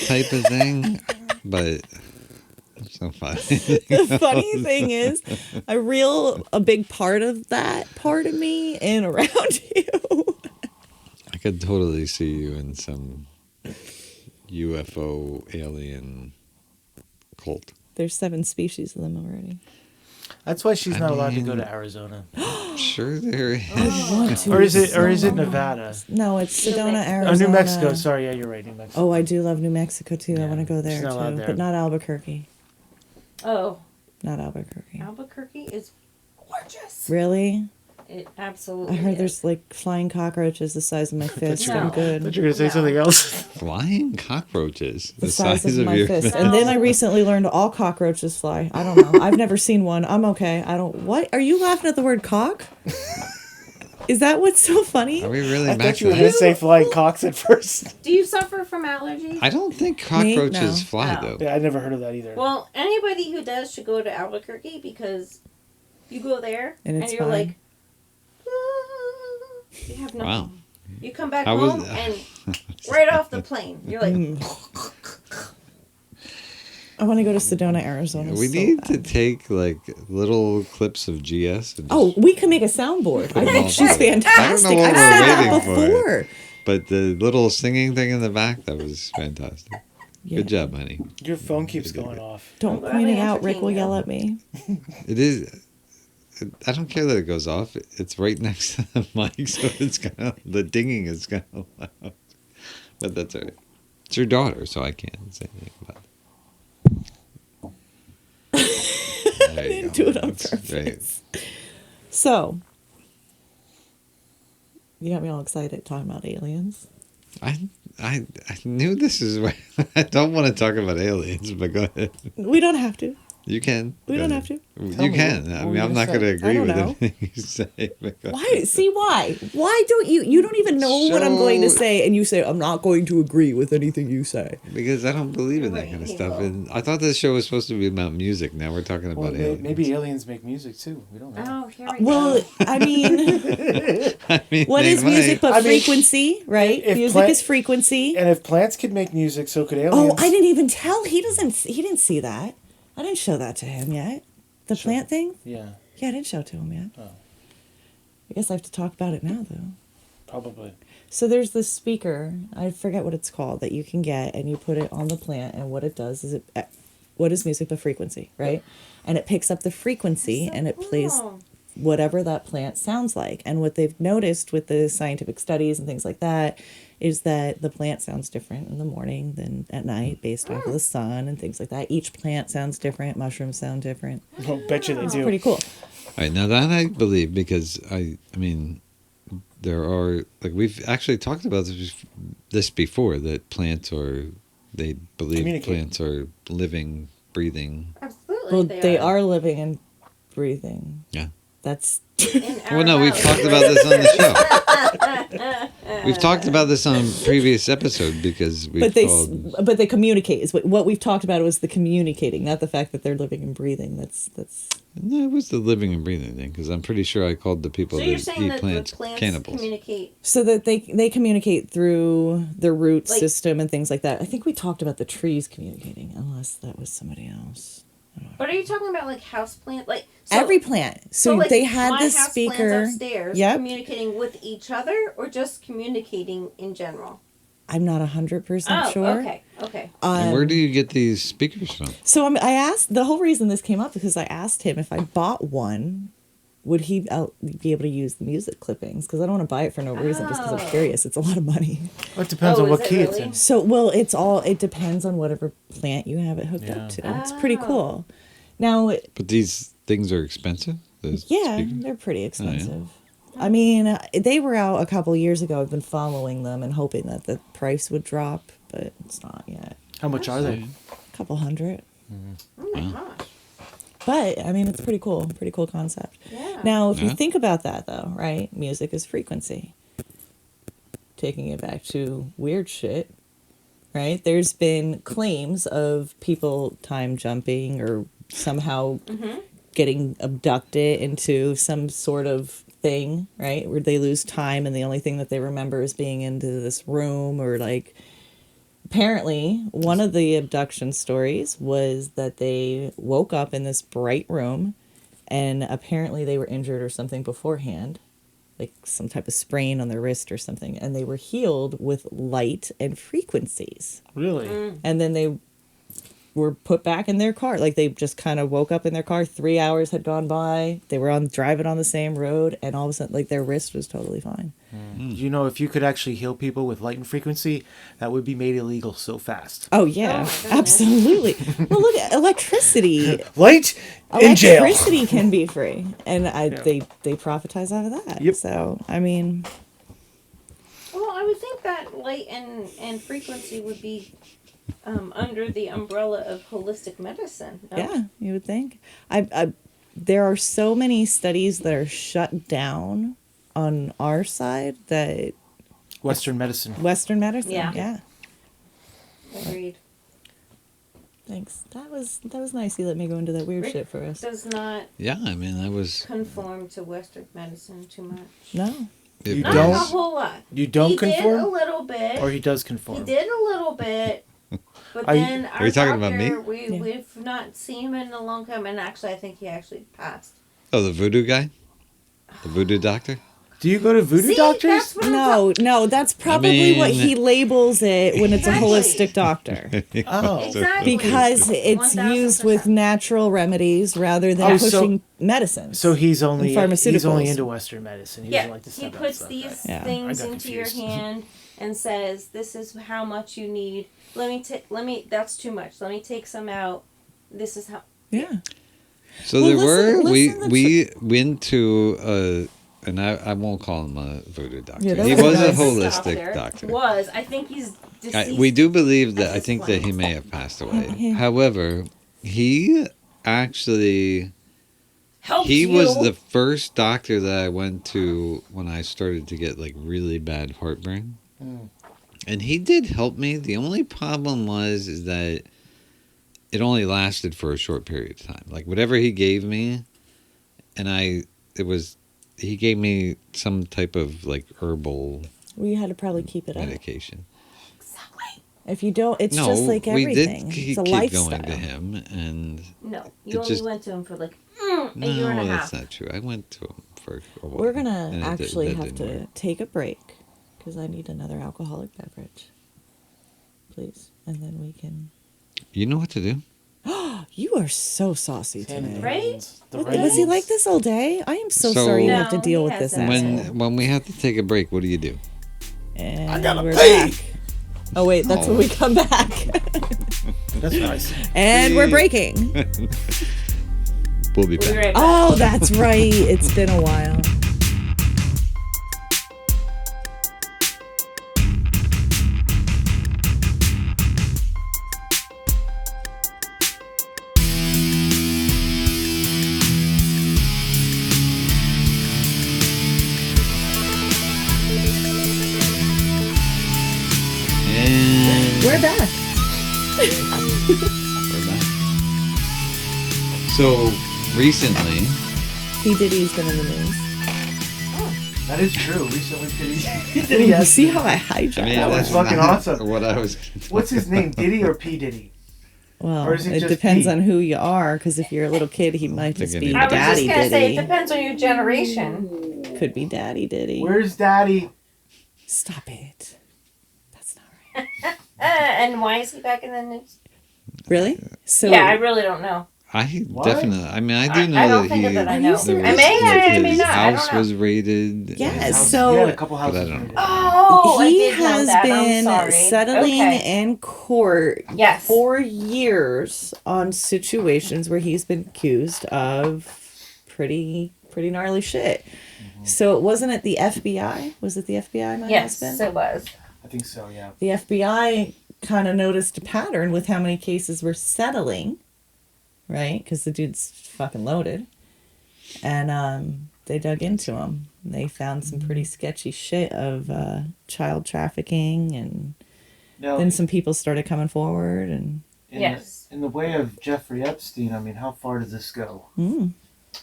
type of thing, but it's so funny. The funny thing is, I reel a big part of that part of me in around you. I could totally see you in some UFO alien cult. There's 7 species of them already. That's why she's I not allowed to go mean- to Arizona. Sure, there is. Want to Or is it so Nevada? No, it's Sedona, Mexico. Arizona. Oh, New Mexico. Sorry, yeah, you're right, New Mexico. Oh, I do love New Mexico too. I Yeah, want to go there she's not allowed too, there. but not Albuquerque. Oh, Not Albuquerque. Albuquerque is gorgeous. Really? It absolutely. I heard is. there's like flying cockroaches the size of my fist. you I'm were- I good. thought you were going to say No. something else. Flying cockroaches. The size of my your fist. No. And then I recently learned all cockroaches fly. I don't know. I've never seen one. I'm okay. I don't. What? Are you laughing at the word cock? Is that what's so funny? Are we really I back thought to you were going to that? say flying cocks at first. Do you suffer from allergies? I don't think cockroaches No. fly Oh. though. Yeah, I never heard of that either. Well, anybody who does should go to Albuquerque because you go there And it's you're fine. like, "Ah," you have nothing. Wow. You come back I was- home and right off the plane, you're like, I want to go to Sedona, Arizona. We so need to bad. take like little clips of GS. And Oh, we can make a soundboard. I think she's fantastic. I don't know what I've we're said that waiting for. before. But the little singing thing in the back, that was fantastic. Yeah. Good job, honey. Your phone keeps going off. Don't I'm glad point I it out. Rick entertained will you. yell at me. It is. I don't care that it goes off. It's right next to the mic, so it's kind of the dinging is kind of loud. But that's all right. It's your daughter, so I can't say anything about it. There you Didn't go. do it on That's purpose. So, you got me all excited talking about aliens. I knew this is where I don't want to talk about aliens, but go ahead. We don't have to. You can. We Go don't ahead. have to. Tell You me, can. what I were mean, you I'm gonna not going to say? agree don't with know. anything you say. but go Why? ahead. See why? Why don't you don't even know what I'm going to So- say, and you say I'm not going to agree with anything you say. Because I don't believe in that kind of stuff. And I thought this show was supposed to be about music. Now we're talking Well, about aliens. maybe aliens make music too. We don't know. oh, here we Well, go. I mean, I mean, what they is music might. but I mean, frequency, right? if Music plant- is frequency. And if plants could make music, so could aliens. Oh, I didn't even tell. He didn't see that. I didn't show that to him yet. The plant thing? Yeah, Yeah, I didn't show it to him yet. Oh. I guess I have to talk about it now, though. probably. So there's this speaker, I forget what it's called, that you can get, and you put it on the plant, and what it does is what is music but frequency, right? And it picks up the frequency, and it plays Cool. whatever that plant sounds like. And what they've noticed with the scientific studies and things like that is that the plant sounds different in the morning than at night based off of the sun and things like that. Each plant sounds different. Mushrooms sound different. I'll bet you they It's do. pretty cool. All right, now that I believe because I mean, there are like we've actually talked about this before that plants are they believe Communicate. plants are living, breathing. Absolutely. Well, they are living and breathing. Yeah. That's in Well, no, we've talked about this on the show. We've talked about this on a previous episode because we've called... but they communicate. Is what we've talked about was the communicating, not the fact that they're living and breathing. That's. No, it was the living and breathing thing because I'm pretty sure I called the people So you're that saying eat that plants the plants cannibals. communicate? So that they communicate through the root Like- system and things like that. I think we talked about the trees communicating, unless that was somebody else. But are you talking about like house plant? Like so, Every plant. So like, they had my this house speaker. plants upstairs Yep. communicating with each other, or just communicating in general? I'm not 100% Oh, sure. okay. And where do you get these speakers from? So I asked, the whole reason this came up because I asked him if I bought one, would he be able to use the music clippings? Because I don't want to buy it for no reason, just because I'm curious. It's a lot of money. Well, it depends Oh, on what is it key it's really? in. So, well, it depends on whatever plant you have it hooked Yeah. up to. It's pretty Oh. cool. Now, But these things are expensive? Those yeah, speakers? they're pretty expensive. I mean, they were out a couple years ago. I've been following them and hoping that the price would drop, but it's not yet. How much are they? A couple hundred. Oh my gosh. But, I mean, it's pretty cool. Pretty cool concept. Yeah. Now, if you Yeah. think about that, though, right? Music is frequency. Taking it back to weird shit, right? There's been claims of people time jumping or somehow getting abducted into some sort of thing, right? Where they lose time and the only thing that they remember is being into this room or like... Apparently, one of the abduction stories was that they woke up in this bright room and apparently they were injured or something beforehand, like some type of sprain on their wrist or something, and they were healed with light and frequencies. Really? And then they were put back in their car. Like they just kind of woke up in their car. 3 hours had gone by. They were driving on the same road, and all of a sudden, like their wrist was totally fine. You know, if you could actually heal people with light and frequency, that would be made illegal so fast. Oh yeah, Oh, my goodness. absolutely. Well, look at electricity. Light in jail. Electricity can be free, and they profitize out of that. Yep. So I mean, Well, I would think that light and frequency would be under the umbrella of holistic medicine. No? yeah, you would think. There are so many studies that are shut down on our side that Western medicine. Western medicine. Yeah. Yeah. Agreed. Thanks. That was nice. You let me go into that weird Rick shit for us. does not Yeah, I mean, I was... conform to Western medicine too much. No. If You Not don't? a whole lot. You don't he conform? did a little bit. Or he does He conform? did a little bit. But Are you- then Are you talking about me? Yeah. We've not seen him in a long time, and actually, I think he actually passed. Oh, the voodoo guy? The voodoo doctor? Do you go to voodoo See, doctors? that's what I'm No, that's probably what mean- he labels it when it's a Exactly. holistic doctor. Oh. Exactly. Because it's 1000%. used with natural remedies rather than Oh, so- pushing medicines. So he's only Pharmaceuticals. into Western medicine. He Yeah, doesn't like to he step puts outside these that. Yeah. things I got into your confused. hand and says, "This is how much you need. Let me. That's too much. Let me take some out. This is how." yeah. So Well, there listen- were... listen to we went to... and I won't call him a voodoo doctor. Yeah, that he was was a nice. holistic doctor. Was I think he's deceased. We do believe that. at I this think that point. he may have passed away. Yeah. However, he actually Helped he you. was the first doctor that I went to when I started to get like really bad heartburn, and he did help me. The only problem was is that it only lasted for a short period of time. Like whatever he gave me, and he gave me some type of like herbal We had to probably keep it up. medication. If you don't, it's no, just like everything. we did It's a keep lifestyle. going to him, and No, you It only just- went to him for like a year and a no, half. that's not true. I went to him for a while. We're gonna and actually that have didn't to work. take a break because I need another alcoholic beverage, please, and then we can. You know what to do? You are so saucy Ten today. Right? hands. The Was right he hands. like this all day? I am so, So- sorry you No, have to deal he with this hasn't. asshole. When we have to take a break, what do you do? And I gotta we're pee. back. Oh wait, that's when we come back. That's nice. And we're breaking. We'll be We'll be back. right back. Oh, that's right. It's been a while. back. We're back. So recently, P. Diddy's been in the news. That is true. Recently, You Diddy. see how I hijacked I mean, That was that's fucking not awesome. What I was. What's his name? Diddy or P Diddy? Well, Or is it it just depends P? on who you are, because if you're a little kid, he might just thinking be I was Daddy just gonna say it Diddy. depends on your generation. Could be Daddy Diddy. Where's Daddy? Stop it. That's not right. And why is he back in the news? Really? So Yeah, I really don't know. I What? definitely. I mean, I do I know don't that think he. that I Are you know. serious? I may, like, I may his not. I house don't know. was raided. Yes, and- House- so- he had a couple But I houses. don't raided. Oh, I he did know has that. I'm been sorry. settling Okay. in court Yes. for years on situations where he's been accused of pretty gnarly shit. So it wasn't at the FBI? Was it the FBI, my Yes, husband? it was. I think so. Yeah. The FBI kind of noticed a pattern with how many cases were settling, right? Because the dude's fucking loaded. And they dug into him. They found some pretty sketchy shit of child trafficking, and Now, then some people started coming forward. And Yes. In the way of Jeffrey Epstein, I mean, how far does this go?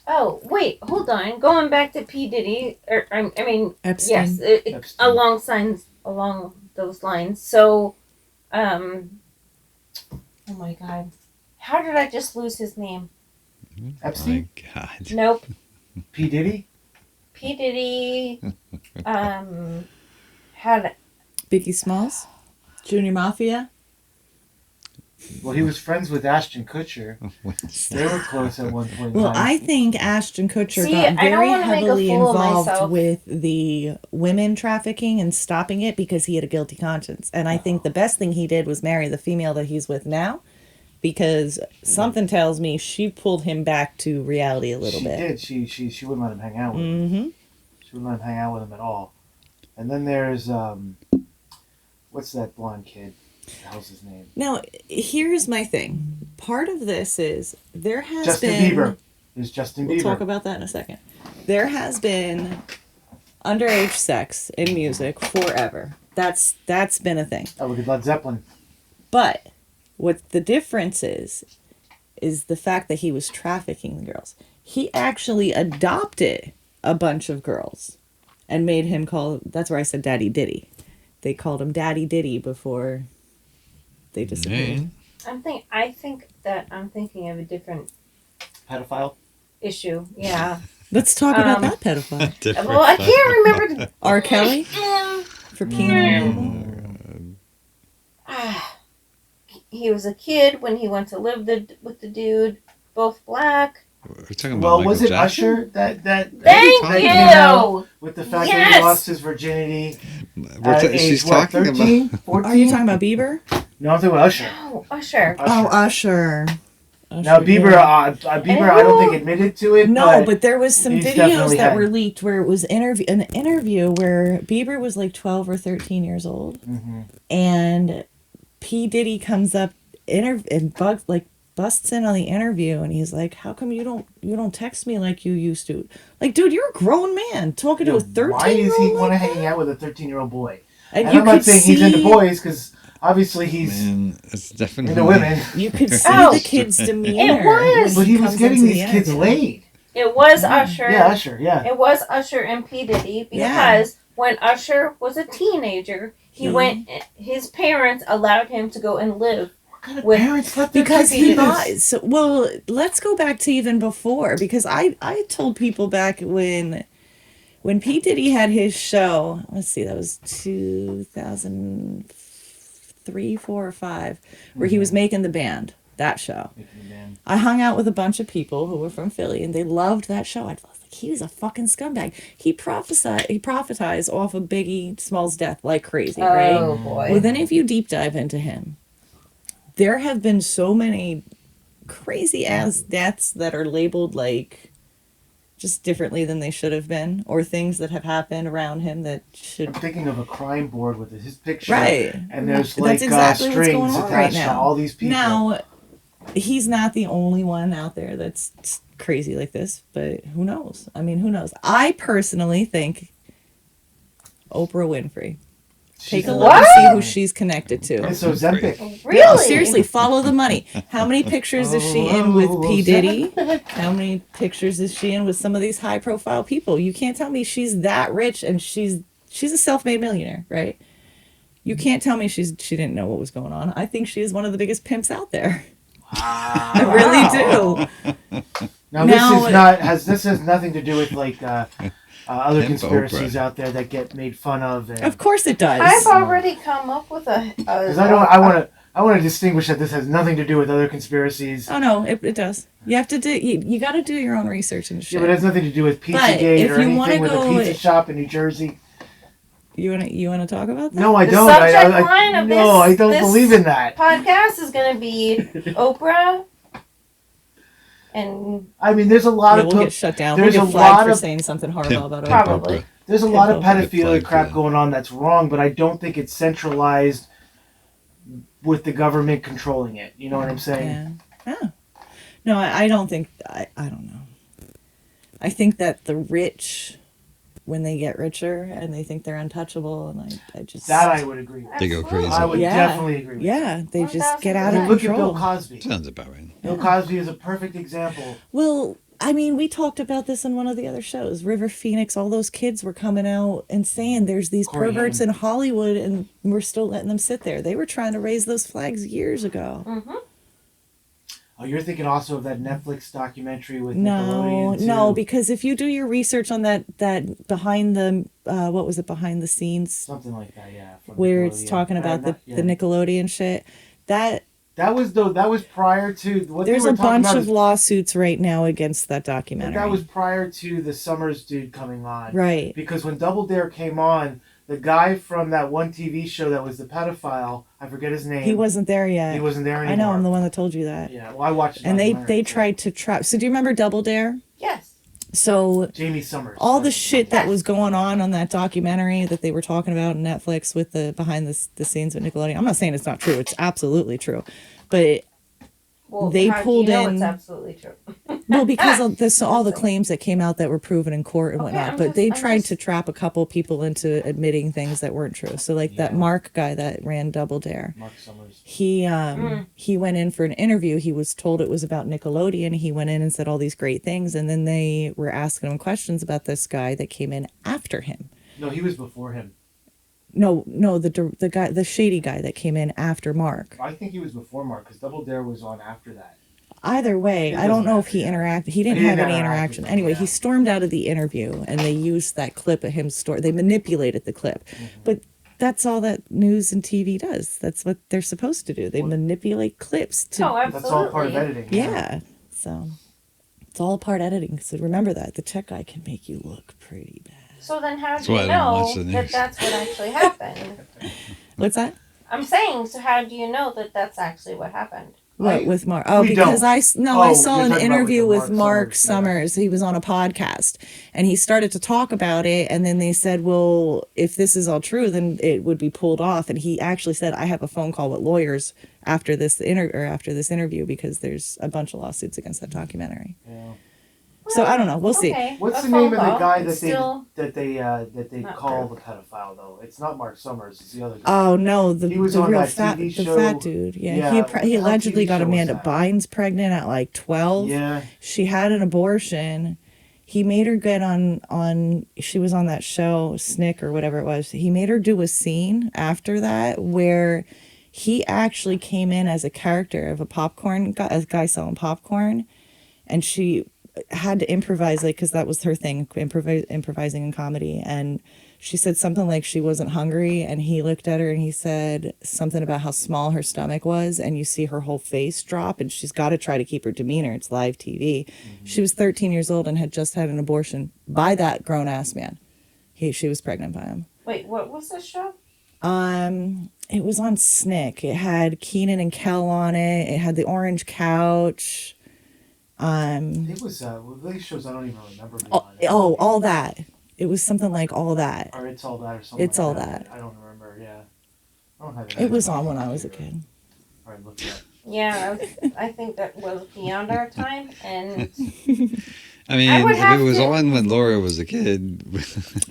Oh, wait, hold on. Going back to P. Diddy, I mean, Epstein. yes, Epstein. along those lines. So, oh my God. How did I just lose his name? Epstein? My God. Nope. P Diddy? P. Diddy, had, Biggie Smalls, Junior Mafia. Well, he was friends with Ashton Kutcher. They were close at one point in Well, time. I think Ashton Kutcher See, got I don't very wanna make a heavily fool of involved myself. with the women trafficking and stopping it because he had a guilty conscience. And I think the best thing he did was marry the female that he's with now, because something tells me she pulled him back to reality a little she bit. did. She wouldn't let him hang out with him. Mm-hmm. She wouldn't let him hang out with him at all. And then there's what's that blonde kid? What the hell's his name? Now, here's my thing. Part of this is there has Justin been... Bieber. There's Justin We'll Bieber. talk about that in a second. There has been underage sex in music forever. That's been a thing. Oh, look at Led Zeppelin. But what the difference is the fact that he was trafficking the girls. He actually adopted a bunch of girls and made him call... That's where I said Daddy Diddy. They called him Daddy Diddy before they disappeared. I think that I'm thinking of a different Pedophile. issue. Yeah. Let's talk about that pedophile. Different Well, I stuff. can't remember. R. Kelly Um, for peeing. he was a kid when he went to live with the dude, both black. We're talking about Well, Michael was it Jackson? Usher that Thank talking you. about? With the fact that he Yes! lost his virginity We're at ta- age, she's what, talking 13? about. 14? Are you talking about Bieber? No, I'm talking about Usher. Oh, Usher. Oh, Usher. Now, Bieber, yeah. I don't think admitted to it. No, but there was some he's videos definitely that had- were leaked where it was an interview where Bieber was like 12 or 13 years old, and P. Diddy comes up and busts in on the interview, and he's like, "How come you don't text me like you used to?" Like, dude, you're a grown man talking to a 13-year-old. Why is he like want to that? hang out with a 13-year-old boy? And And you I'm not could saying see, he's into boys, because obviously he's Man, it's definitely into women. You could see Oh. the kid's demeanor. It was. But he was comes getting into these the kids interview. laid. It was Usher. Yeah, Usher, yeah. It was Usher and P. Diddy because Yeah. when Usher was a teenager, his parents allowed him to go and live. What kind of With- parents let their Because kids he do this? lies. So, well, let's go back to even before, because I told people back when P. Diddy had his show, let's see, that was 2003, 4, or 5, where he was making the band, that show. I hung out with a bunch of people who were from Philly, and they loved that show. I was like, he was a fucking scumbag. He prophetized off of Biggie Smalls' death like crazy, right? Oh boy. Well, then if you deep dive into him, there have been so many crazy ass deaths that are labeled like just differently than they should have been, or things that have happened around him that I'm should... thinking of a crime board with his picture. Right. And there's That's like exactly what's going strings on attached right to now. all these people. Now, he's not the only one out there that's crazy like this, but who knows? I mean, who knows? I personally think Oprah Winfrey. Take a She's look and see who she's connected to. It's Ozempic. Really? No, seriously, follow the money. How many pictures is she in with P. Diddy? How many pictures is she in with some of these high profile people? You can't tell me she's that rich and she's a self-made millionaire, right? You can't tell me she didn't know what was going on. I think she is one of the biggest pimps out there. I really do. Now this has nothing to do with like other Pimp conspiracies Oprah. out there that get made fun of. And, Of course it does. I've already come up with a. because I want to distinguish that this has nothing to do with other conspiracies. Oh no, it does. You have to do. You got to do your own research and shit. Yeah, but it has nothing to do with But Pizzagate if or you wanna anything with a go- pizza shop in New Jersey. You wanna talk about that? No, I The don't. subject line of no, I don't this believe in that. podcast is going to be Oprah and I mean, there's a lot Yeah, of we'll get shut down. there's We'll a get flagged lot for of- saying something horrible Pimp, about Pimp Oprah. Probably. Oprah. there's a lot of Pimp Oprah. pedophilia crap Yeah. going on that's wrong, but I don't think it's centralized with the government controlling it. You know what I'm saying? Yeah. No, I don't think. I don't know. I think that the rich, when they get richer and they think they're untouchable, and I just That I would agree with. They go Absolutely. crazy. I would Yeah. definitely agree with. yeah, they just get out I of mean, look at Bill control. Cosby. Sounds about right. Bill Cosby is a perfect example. Well, I mean, we talked about this in one of the other shows. River Phoenix, all those kids were coming out and saying there's these Corey perverts Haim. in Hollywood and we're still letting them sit there. They were trying to raise those flags years ago. Mm-hmm. Oh, you're thinking also of that Netflix documentary with No, Nickelodeon too. no, because if you do your research on that behind the what was it, behind the scenes, something like that, yeah. from where it's Nickelodeon. talking about the Yeah. Nickelodeon shit, that That was prior to what there's they a were talking bunch about. of lawsuits right now against that But documentary. that was prior to the Summers dude coming on. right. Because when Double Dare came on, the guy from that one TV show that was the pedophile, I forget his name. He wasn't there yet. He wasn't there anymore. I know. I'm the one that told you that. Yeah, well, I watched. the And they documentary, too. tried to trap. So do you remember Double Dare? Yes. So Jamie Summers. all the That's- shit that was going on that documentary that they were talking about on Netflix with the behind the scenes with Nickelodeon. I'm not saying it's not true. It's absolutely true. But Well, They how pulled do you know in- It's absolutely true. well, because of this, all the claims that came out that were proven in court and Okay, whatnot. I'm But they just- tried to trap a couple people into admitting things that weren't true. So like that Yeah. Mark guy that ran Double Dare. Mark Summers. He went in for an interview. He was told it was about Nickelodeon. He went in and said all these great things, and then they were asking him questions about this guy that came in after him. No, he was before him. No, the guy, the shady guy that came in after Mark. I think he was before Mark because Double Dare was on after that. Either way, It I don't doesn't know if matter, he yeah. interacted. He didn't He have didn't any interact interaction. with him, Anyway, yeah. he stormed out of the interview, and they used that clip of him They manipulated the clip, but that's all that news and TV does. That's what they're supposed to do. They manipulate clips to. Oh, absolutely. That's all part of editing. Yeah. So it's all part editing. So remember that the tech guy can make you look pretty bad. So then how That's do why you I don't know watch the that news. that's what actually happened? What's that? I'm saying, so how do you know that that's actually what happened? What with Mark? Oh, we because don't. I Oh, saw you're an talking about interview with with the Mark Mark Summers, Summers. He was on a podcast, and he started to talk about it. And then they said, "Well, if this is all true, then it would be pulled off." And he actually said, "I have a phone call with lawyers after this interview because there's a bunch of lawsuits against that documentary." Yeah. So I don't know. We'll see. Okay, What's a the phone name of the call. guy It's that still they not call true. the pedophile though? It's not Mark Summers. It's the other guy. Oh no, the He was the on real that fat TV the show. fat dude. Yeah, Yeah, he what allegedly TV got show was Amanda that? Bynes pregnant at like 12. Yeah. She had an abortion. He made her get on she was on that show Snick or whatever it was. He made her do a scene after that where he actually came in as a character of a guy selling popcorn, and she had to improvise, like, because that was her thing, improvising in comedy. And she said something like she wasn't hungry, and he looked at her and he said something about how small her stomach was, and you see her whole face drop, and she's got to try to keep her demeanor. It's live TV. She was 13 years old and had just had an abortion by that grown-ass man. She was pregnant by him. Wait, what was this show? It was on Snick. It had Keenan and Kel on it. It had the orange couch. It was well, these shows I don't even remember. Being on it. All that. It was something like All That. Or It's All That or something. It's like All That. That. I don't remember. Yeah. I don't have It was on when I was a kid. All right, look it up. Yeah, I think that was beyond our time, and I mean, I would if have it was to- on when Laura was a kid,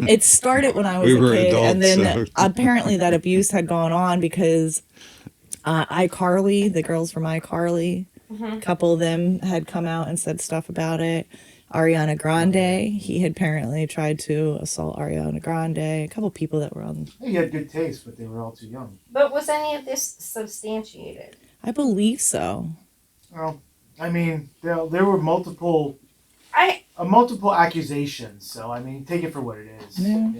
It started when I was we a were kid, and adults. then So. apparently that abuse had gone on because iCarly, the girls from iCarly, a couple of them had come out and said stuff about it. Ariana Grande, he had apparently tried to assault Ariana Grande. A couple people that were on. He had good taste, but they were all too young. but was any of this substantiated? I believe so. Well, I mean, there were multiple I, multiple accusations. So I mean, take it for what it is. Yeah.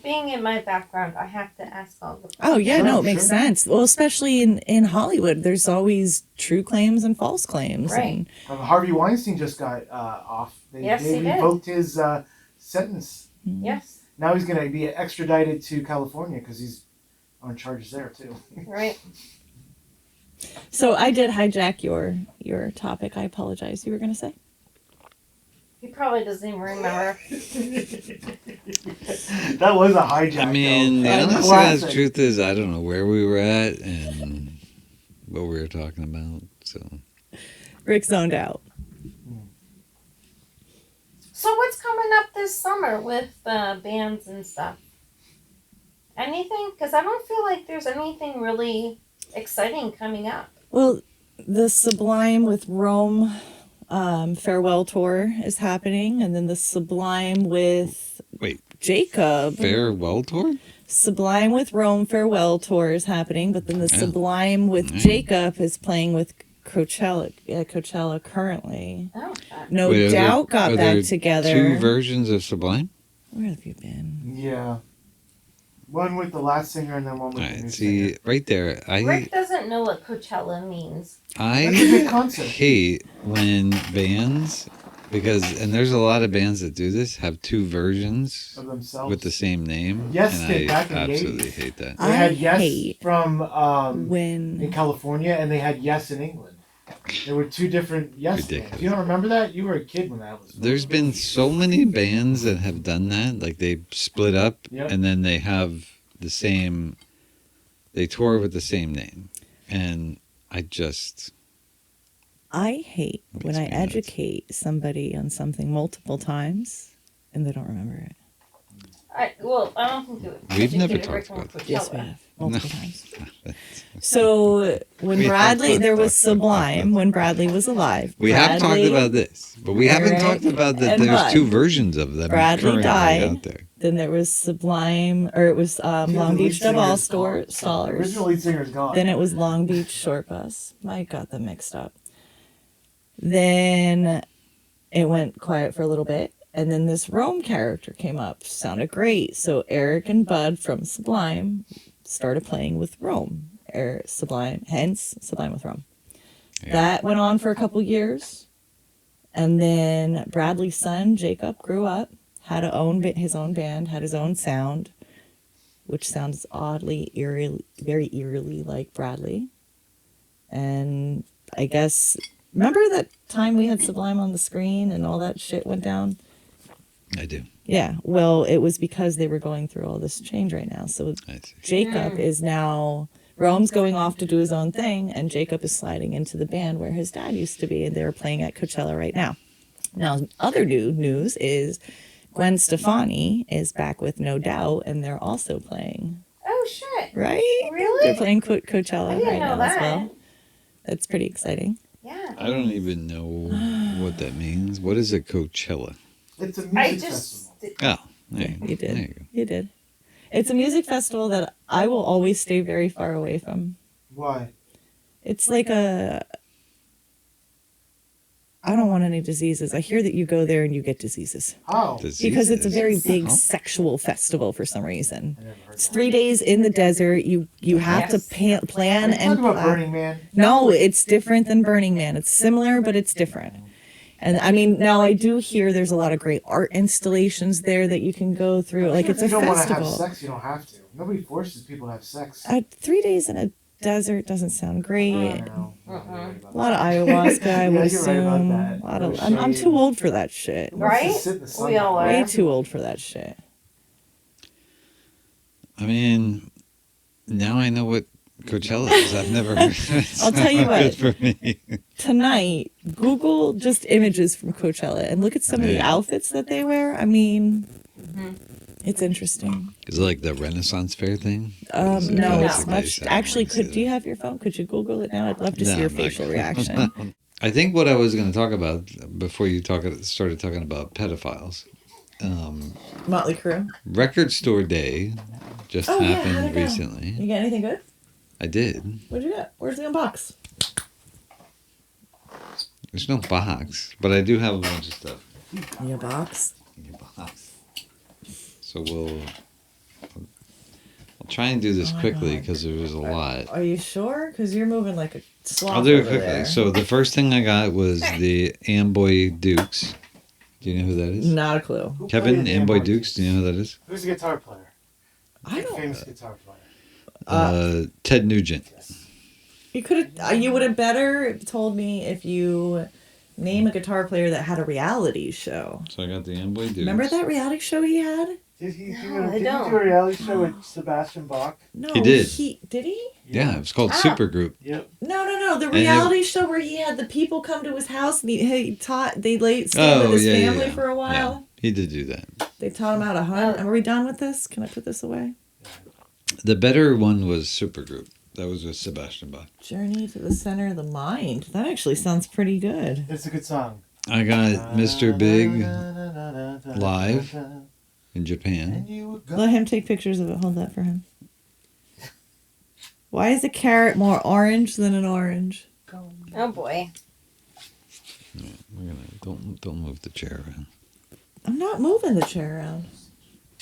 being in my background, I have to ask all the. Oh yeah, Sure, no, it makes sure. sense. Well, especially in Hollywood, there's always true claims and false claims. Right. And, Harvey Weinstein just got off. Yes, they he did. revoked his sentence. Yes, Now he's going to be extradited to California because he's on charges there too. right. so I did hijack your topic. I apologize. You were going to say? He probably doesn't even remember. That was a hijack. I mean, the though. honest Classic. God's truth is, I don't know where we were at and what we were talking about. So Rick zoned out. So what's coming up this summer with bands and stuff? Anything? Because I don't feel like there's anything really exciting coming up. Well, the Sublime with Rome farewell tour is happening, and then the Sublime with Wait. Jacob. farewell tour? Sublime with Rome farewell tour is happening, but then the Yeah. Sublime with Nice. Jacob is playing with Coachella currently. Oh, No Wait, Doubt got are back there together. Two versions of Sublime? Where have you been? Yeah. One with the last singer and then one with All the new right, see, singer. right there, Rick doesn't know what Coachella means. I That's a big concert. hate when bands, and there's a lot of bands that do this, have two versions Of themselves. with the same name. Yes, and they I back in the absolutely 80s. hate that. They had I Yes hate from in when California and they had Yes in England. There were two different Yes Ridiculous. bands. You don't remember that? You were a kid when that was. There's been so many bands that have done that, like they split up Yep. and then they have the same, they tour with the same name, and I just I hate when Makes I me nuts. educate somebody on something multiple times and they don't remember it. I don't think you. We've never educated talked Rick on about this. Yes, we Coachella. have multiple No. times. So when We have Bradley, talked there about was Sublime when Bradley was alive. we have talked Bradley- about this, but we haven't Alright, talked about that. and There's Bud. two versions of them Bradley currently died. out there. Then there was Sublime, or it was Long Beach Dub All Stars. The original lead singer is gone. Then it was Long Beach Short Bus. I got them mixed up. Then it went quiet for a little bit. And then this Rome character came up. Sounded great. So Eric and Bud from Sublime started playing with Rome. Sublime, hence Sublime with Rome. Yeah. That went on for a couple years. And then Bradley's son, Jacob, grew up, had his own band, had his own sound, which sounds oddly, very eerily like Bradley. And I guess, remember that time we had Sublime on the screen and all that shit went down? I do. Yeah, well, it was because they were going through all this change right now. So I see. Jacob is now, Rome's going off to do his own thing, and Jacob is sliding into the band where his dad used to be, and they're playing at Coachella right now. Now, other new news is Gwen Stefani is back with No Doubt, and they're also playing, Oh shit! right? Really? They're playing Coachella I didn't right know now as that. well. That's pretty exciting. Yeah. I don't even know what that means. What is a Coachella? It's a music I just. festival. Oh, there You There did. you go. You did. It's a music festival that I will always stay very far away from. Why? It's like I don't want any diseases. I hear that you go there and you get diseases. How? Because it's a very Diseases. big Oh. sexual festival for some reason. I never heard It's that. 3 days in the desert. You have Yes. to plan Are you and talking about plan. Burning Man? No, it's different than Burning Man. It's similar, but it's different. And I mean, now I do hear there's a lot of great art installations there that you can go through. Like it's a If you don't want to have festival. sex, you don't have to. Nobody forces people to have sex. 3 days in a desert doesn't sound great. I don't know. You're right about A lot of that. ayahuasca, I Yeah, would you're right assume. about that. A lot of, No I'm shade. too old for that shit. Who wants to Right? sit in the sun We all that are. way? Way too old for that shit. I mean, now I know what Coachella. I've never heard of it. I'll tell you Good what. for me. Tonight, Google just images from Coachella and look at some of the Yeah. outfits that they wear. I mean, Mhm. it's interesting. Is it like the Renaissance Fair thing? Is it No, it's basically much. that? Actually, I wanna see do you that. have your phone? Could you Google it now? I'd love to No, see your I'm not facial gonna. reaction. I think what I was going to talk about before you started talking about pedophiles. Motley Crue. Record Store Day just Oh, yeah, how'd happened it go? recently. You get anything good? I did. What'd you get? Where's the unbox? There's no box, but I do have a bunch of stuff Your box. in your box. So I'll try and do this Oh my quickly God. because there was a lot. Are you sure? Because you're moving like a sloth I'll do it over quickly. there. So the first thing I got was the Amboy Dukes. Do you know who that is? Not a clue. Who Kevin played Amboy Dukes. Do you know who that is? Who's the guitar player? I don't. Famous guitar player. Ted Nugent. Yes. You could have. You would have better told me if you name a guitar player that had a reality show. So I got the Amboy Dukes. Remember that reality show he had? Did he do, No, I did he do don't. a reality show with Sebastian Bach? No, He did. Did he? Yeah, it was called Ah. Supergroup. Yep. No. The it- reality show where he had the people come to his house and he taught. They stayed with his family for a while. Yeah, he did do that. They taught him how to hunt. Are we done with this? Can I put this away? The better one was Supergroup. That was with Sebastian Bach. Journey to the Center of the Mind. That actually sounds pretty good. It's a good song. I got Mr. Big live in Japan. And you were gone. Let him take pictures of it. Hold that for him. Why is a carrot more orange than an orange? Oh boy. We're gonna don't move the chair around. I'm not moving the chair around.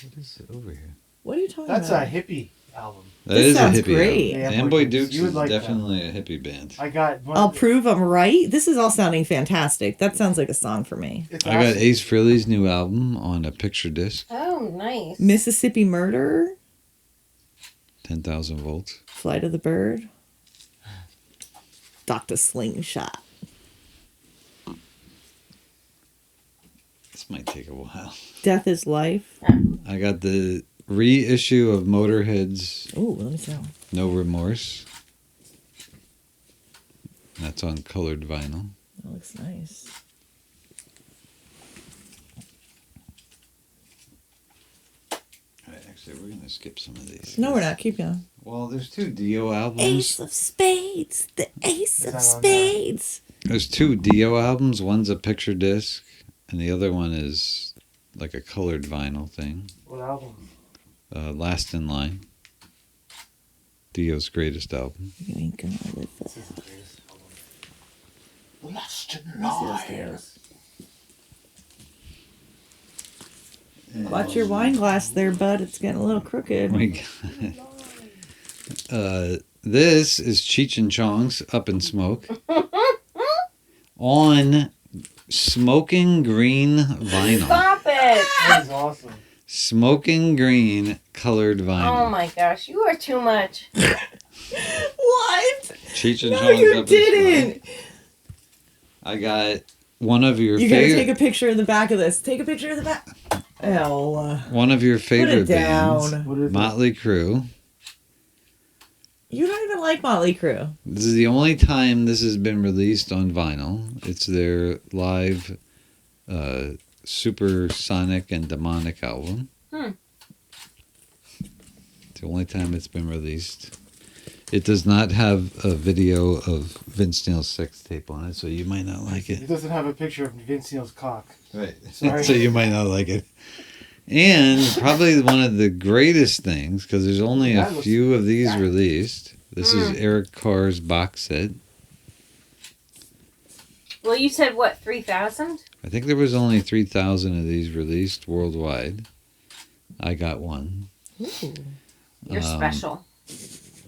What is it over here? What are you talking That's about? a hippie album. That This is a sounds hippie. great. album. Yeah, Amboy Dukes. Dukes You would is like that. definitely a hippie band. I got one. I'll prove I'm right. This is all sounding fantastic. That sounds like a song for me. It's I got awesome. Ace Frehley's new album on a picture disc, Oh, nice. Mississippi Murder, 10,000 volts. Flight of the Bird, Dr. Slingshot. This might take a while. Death is Life. I got the reissue of Motorhead's Oh, let me see that one. No Remorse. That's on colored vinyl. That looks nice. Alright, actually, we're gonna skip some of these. No, we're not. Keep going. Well, there's two Dio albums. Ace of Spades. The Ace Is of that on Spades. There's two Dio albums. One's a picture disc, and the other one is like a colored vinyl thing. What album? Last in Line. Dio's greatest album. You ain't gonna live This for is the greatest album. Lost in Lies. Watch your wine glass there, bud. It's getting a little crooked. Oh my God. This is Cheech and Chong's Up in Smoke on smoking green vinyl. Stop it. That is awesome. Smoking green colored vinyl. Oh my gosh, you are too much. What? Cheech and No, Chong's you Up in didn't. Smoke. I got one of your You gotta favorite. take a picture of the back of this. Take a picture of the back. Oh, One of your put favorite it down. bands, What is it? Motley Crue. You don't even like Motley Crue. This is the only time this has been released on vinyl. It's their live Supersonic and Demonic album. Hmm. It's the only time it's been released. It does not have a video of Vince Neil's sex tape on it, so you might not like It it. doesn't have a picture of Vince Neil's cock. Right. Sorry. So you might not like it. And probably one of the greatest things, because there's only a That looks- few of these released. This is Mm. Eric Carr's box set. Well, you said what, 3,000? I think there was only 3,000 of these released worldwide. I got one. Ooh. You're special.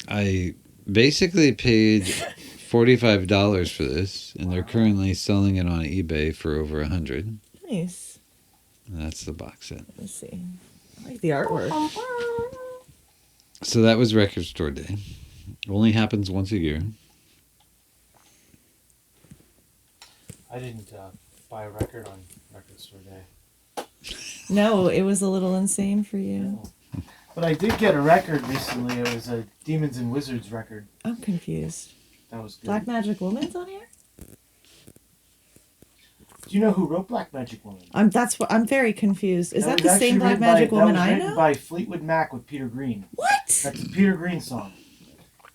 I basically paid $45 for this, and they're currently selling it on eBay for over $100. Nice. And that's the box set. Let's see. I like the artwork. So that was Record Store Day. Only happens once a year. I didn't buy a record on Record Store Day. No, it was a little insane for you. But I did get a record recently. It was a Demons and Wizards record. I'm confused. That was good. Black Magic Woman's on here? Do you know who wrote Black Magic Woman? I'm very confused. Is that was the same actually Black written Magic Woman that was I written know? by Fleetwood Mac with Peter Green. What? That's a Peter Green song.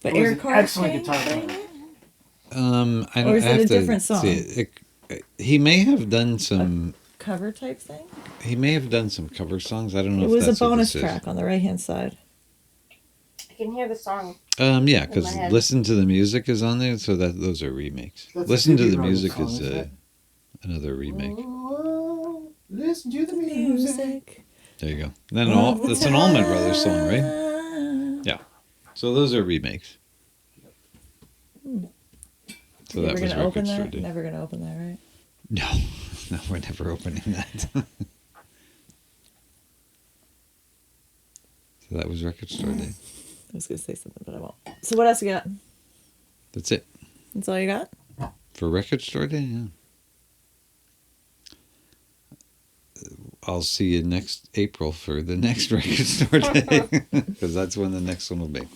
But It was Eric an Carr excellent sang guitar it? player. I Or is I it a have to different song? see it. He may have done some. Cover type thing? He may have done some cover songs. I don't know It if was a that's what bonus this track on the right hand side. I can hear the song. Yeah, in because my head. Listen to the Music is on there, so that those are remakes. That's a Listen to Phoebe the Bridgers Music song, is isn't it? another remake. Oh, listen to the music. There you go. Then that's an Allman Brothers song, right? Yeah. So those are remakes. So You that ever was gonna open Record Store that? Day. Never gonna open that, right? No, no, we're never opening that. So that was Record Store Day. I was gonna say something, but I won't. So what else you got? That's it That's all you got? for Record Store Day. Yeah. I'll see you next April for the next Record Store Day because that's when the next one will be.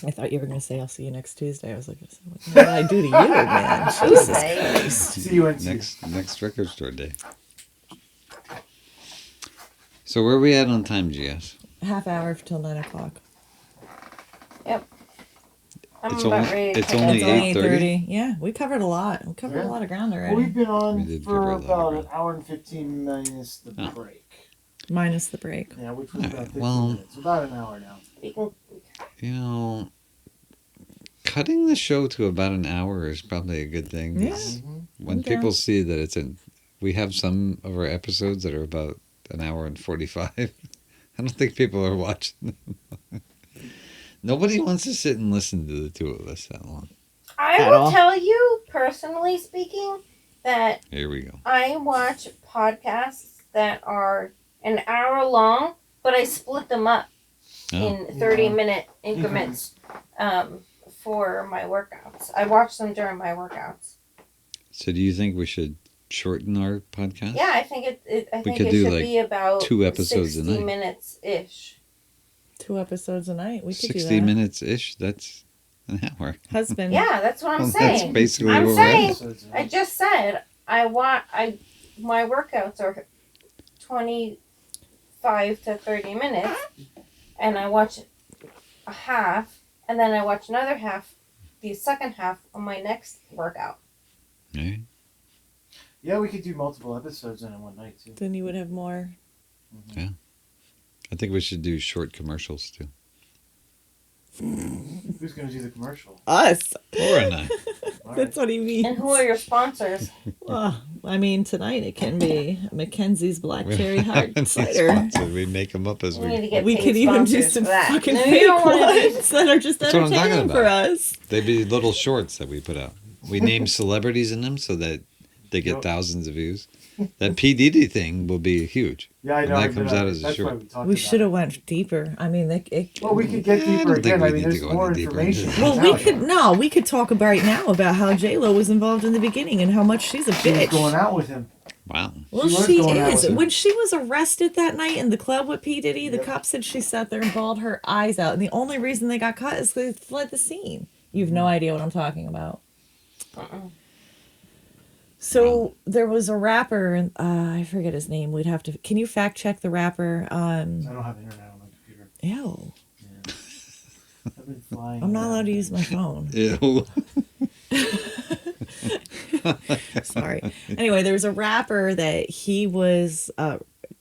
I thought you were gonna say I'll see you next Tuesday. I was like, what did I do to you, man? Jesus Christ. See you on Next Record Store Day. So where are we at on time, GS? Half hour till 9 o'clock. I'm It's about only- ready to it's take only a- 8:30? Yeah, we covered a lot. We covered a lot of ground Well, already. we've been We on did for cover a lot of about ground. an hour and 15 minus the Oh. break. Minus the break. Yeah, which was about 15 well- minutes. About an hour now. We can, You know, cutting the show to about an hour is probably a good thing. Yeah. It's- Mhm. When I'm down. people see that we have some of our episodes that are about an hour and 45. I don't think people are watching them. Nobody wants to sit and listen to the two of us that long. I At will all. tell you, personally speaking, that Here we go. I watch podcasts that are an hour long, but I split them up Oh. in 30-minute increments for my workouts. I watch them during my workouts. So do you think we should shorten our podcast? Yeah, I think I think could it do, should like, be about 2 episodes a 60 night. minutes ish. 2 episodes a night. We could 60 do that. minutes-ish, that's an hour. Husband. Yeah, that's what I'm Well, that's saying. basically I'm what saying- we're at. Episodes of I just said my workouts are 25 to 30 minutes, and I watch a half, and then I watch another half, the second half on my next workout. Okay. Yeah, we could do multiple episodes in one night, too. Then you would have more. Mhm. I think we should do short commercials too. Who's going to do the commercial? Us. Laura and I. All That's what he means. And who are your sponsors? Well, I mean, tonight it can be Mackenzie's Black We Cherry don't have Hard any Cider. sponsors. We make them up as We need to we. get We paid could even do sponsors some for that. fucking No, you fake don't wanna do- ones that are just That's what I'm talking entertaining for about. us. They'd be little shorts that we put out. We name celebrities in them so that they get Yep. thousands of views. That P. Diddy thing will be huge. Yeah, I And know. that I did comes out as a That's short. why we talked We about should it. have went deeper. I mean, Well, we could get Yeah, I deeper don't think again. we I mean, need to there's go more any deeper information. into well, comes we out. could no, we could talk right now about how J Lo was involved in the beginning and how much she's a She was bitch. going out with him. Wow. Well, She was she going out is. with him. When she was arrested that night in the club with P. Diddy, the Yep. cops said she sat there and bawled her eyes out. And the only reason they got caught is because they fled the scene. You have no idea what I'm talking about. So there was a rapper, I forget his name. We'd have to. Can you fact check the rapper? I don't have internet on my computer. Ew. I've been flying. I'm not around. allowed to use my phone. Ew. Sorry. Anyway, there was a rapper that he was.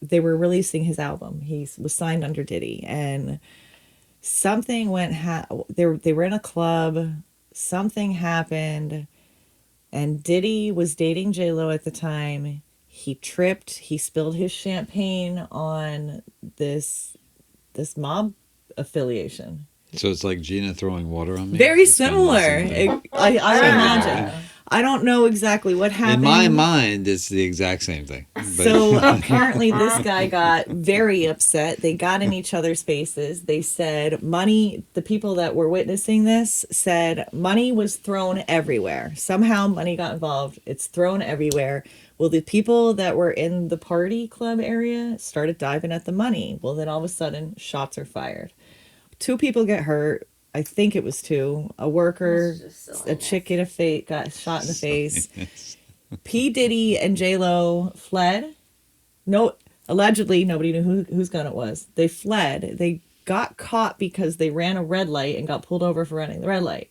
They were releasing his album. He was signed under Diddy, and something went. They were in a club. Something happened, and Diddy was dating J Lo at the time. He tripped. He spilled his champagne on this mob affiliation. So it's like Gina throwing water on me? Very It's kind of the similar. same thing. I imagine. I don't know exactly what happened. In my mind, it's the exact same thing. But So apparently this guy got very upset. They got in each other's faces. They said money, the people that were witnessing this said money was thrown everywhere. Somehow money got involved. It's thrown everywhere. Well, the people that were in the party club area started diving at the money. Well, then all of a sudden shots are fired. 2 people get hurt. I think it was 2. A worker, a chick in got shot in the face. P. Diddy and J-Lo fled. No, allegedly, nobody knew whose gun it was. They fled. They got caught because they ran a red light and got pulled over for running the red light.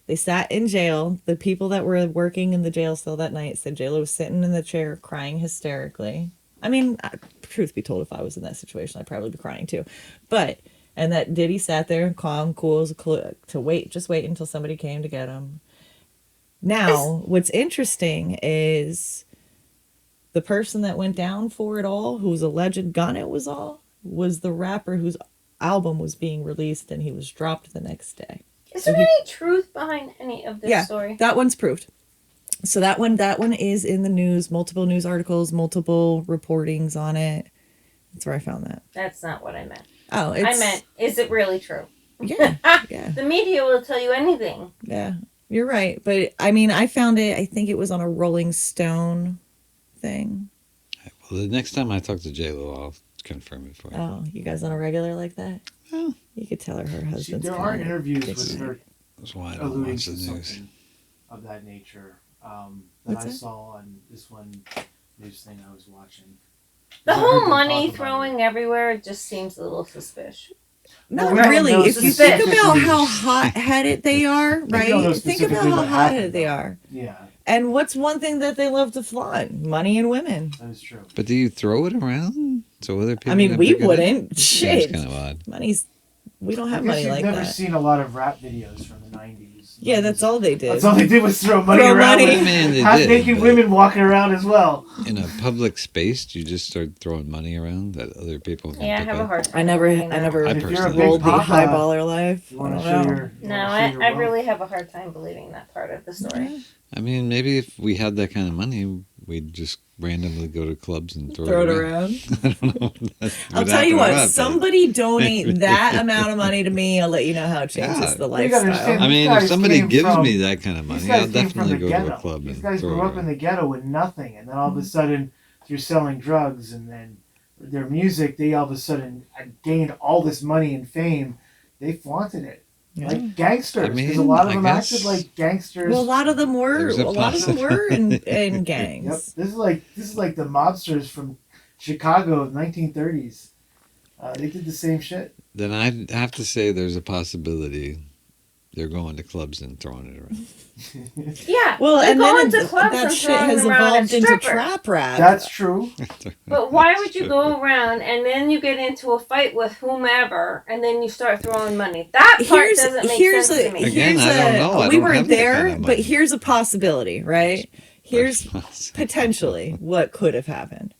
They sat in jail. The people that were working in the jail cell that night said J-Lo was sitting in the chair crying hysterically. I mean, truth be told, if I was in that situation, I'd probably be crying too. And that Diddy sat there calm, cool as to wait until somebody came to get him. Now, what's interesting is the person that went down for it all, whose alleged gun it was all, was the rapper whose album was being released and he was dropped the next day. Is there any truth behind any of this story? That one's proved. So that one is in the news, multiple news articles, multiple reportings on it. That's where I found that. That's not what I meant. Oh, I meant, is it really true? Yeah, yeah. The media will tell you anything. Yeah, you're right. But, I mean, I found it, I think it was on a Rolling Stone thing. Well, the next time I talk to J-Lo, I'll confirm it for you. Oh, you guys on a regular like that? Well, you could tell her husband's There are interviews with her that's why I don't alluding watch to the news. something of that nature that What's I that? saw on this one news thing I was watching. The I heard whole them money talk about throwing everywhere just seems a little suspicious. No, Well, we don't really. know If you think specifically. about how hot-headed they are, don't know right? Think about specifically how what hot-headed happened, they though. are. Yeah, And what's one thing that they love to flaunt? Money and women. that is true. But do you throw it around so other people? I mean, can we pick it up? wouldn't. Seems Shit. kind of odd. Money's... We don't I have guess money you've like never that. seen a lot of rap videos from the 90s. Yeah, that's all they did. That's all they did was throw money Throw around. money. With Man, they half did, naked but women walking around as well. in a public space, do you just start throwing money around that other people can Yeah, I pick have a up? hard time. I never believing that. rolled If you're a big the papa, highballer life. You I want don't to show know. your? No, I really have a hard time believing that part of the story. I mean, maybe if we had that kind of money, we'd just randomly go to clubs and throw Throw it it around. around. I don't know. I'll tell you what, somebody donate that amount of money to me, I'll let you know how it changes Yeah. the You gotta understand, lifestyle. I mean, These if guys somebody came gives from- me that kind of These money, guys I'll came from definitely the go ghetto. to a club These and guys throw grew it up in around. the ghetto with nothing, and then all of a sudden they're selling drugs, and then their music, they all of a sudden gained all this money and fame. They flaunted it. Yeah. Like gangsters, I because mean, a lot of I them guess- acted like gangsters. Well, a lot of them were. There's A a lot of them were in gangs. Yep. This is like the mobsters from Chicago of 1930s. They did the same shit. Then I'd have to say there's a possibility they're going to clubs and throwing it around. Yeah. Well, they're and going then to clubs that and shit throwing has them around evolved at into strippers. trap rap. That's true. But why would you go around and then you get into a fight with whomever and then you start throwing money? That part doesn't make sense to me. Again, here's I don't know. I we don't weren't have that there, kind of but money. here's a possibility, right? Here's potentially what could have happened.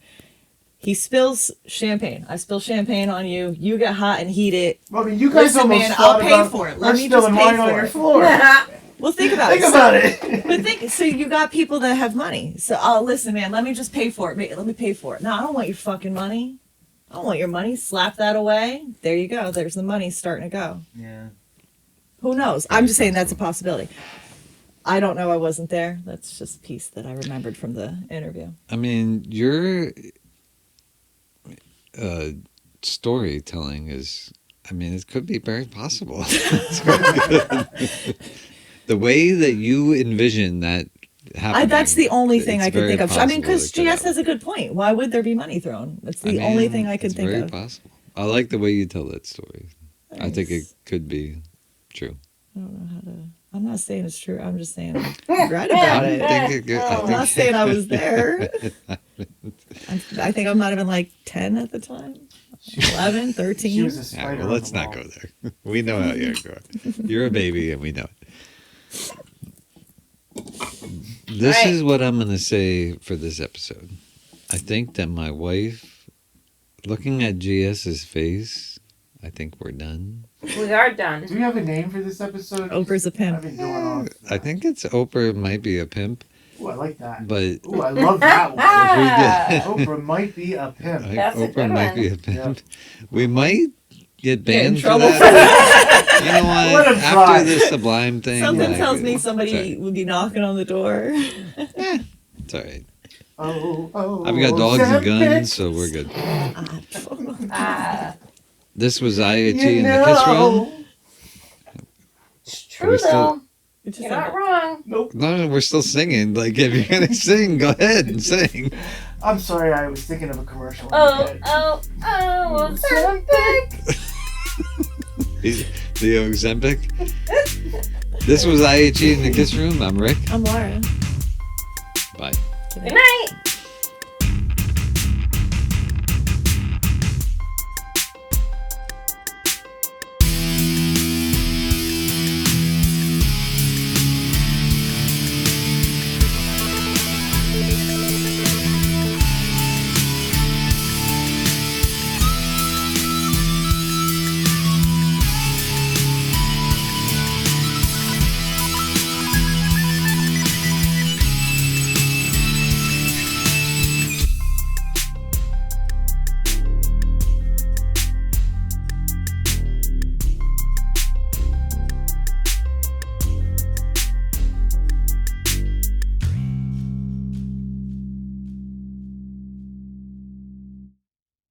He spills champagne. I spill champagne on you. You get hot and heated. Well, I mean, you guys Listen, almost man, thought I'll pay about for it. her Let me just spilling pay wine for on your it. floor. Well, think about Think it. about it. But so you got people that have money. So, listen, man, let me just pay for it. Let me pay for it. No, I don't want your fucking money. I don't want your money. Slap that away. There you go. There's the money starting to go. Yeah. Who knows? I'm just saying that's a possibility. I don't know. I wasn't there. That's just a piece that I remembered from the interview. I mean, your storytelling is, I mean, it could be very possible. The way that you envision that happening. That's the only thing it's I can very think of. I mean, possible because it could GS happen. has a good point. Why would there be money thrown? That's the I only mean, thing I can it's think very of. possible. I like the way you tell that story. I think it Thanks. could be true. I don't know how to. I'm not saying it's true. I'm just saying I'm right about it. I'm not saying I was there. I think I might have been like 10 at the time. 11, 13. She was a Yeah, spider. well, on let's the not wall. go there. We know how you're going. You're a baby, and we know it. This Right. is what I'm going to say for this episode. I think that my wife, looking at GS's face, I think we're done. We are done. Do we have a name for this episode? Oprah's a I've pimp. been going off. I think it's Oprah might be a pimp, Ooh, I like that. but Ooh, I love that one. Ah, Oprah might be a pimp. That's a Oprah good might one. be a pimp. We might get Get in banned for trouble for that. You know Let what? him try. After the Sublime thing, Something like, tells me it's somebody all right. would be knocking on the door. It's all right. Oh, I've got dogs and Ozempic. guns, so we're good. Ah, This was IAT You in the kiss room. know. it's Are true we still- though. It's just You're not wrong. No, we're still singing. Like, if you're gonna sing, go ahead and sing. I'm sorry, I was thinking of a commercial. in my Oh, head. oh, Ozempic. The Ozempic. This was IAT in the kiss room. I'm Rick. I'm Laura. Bye. Good night.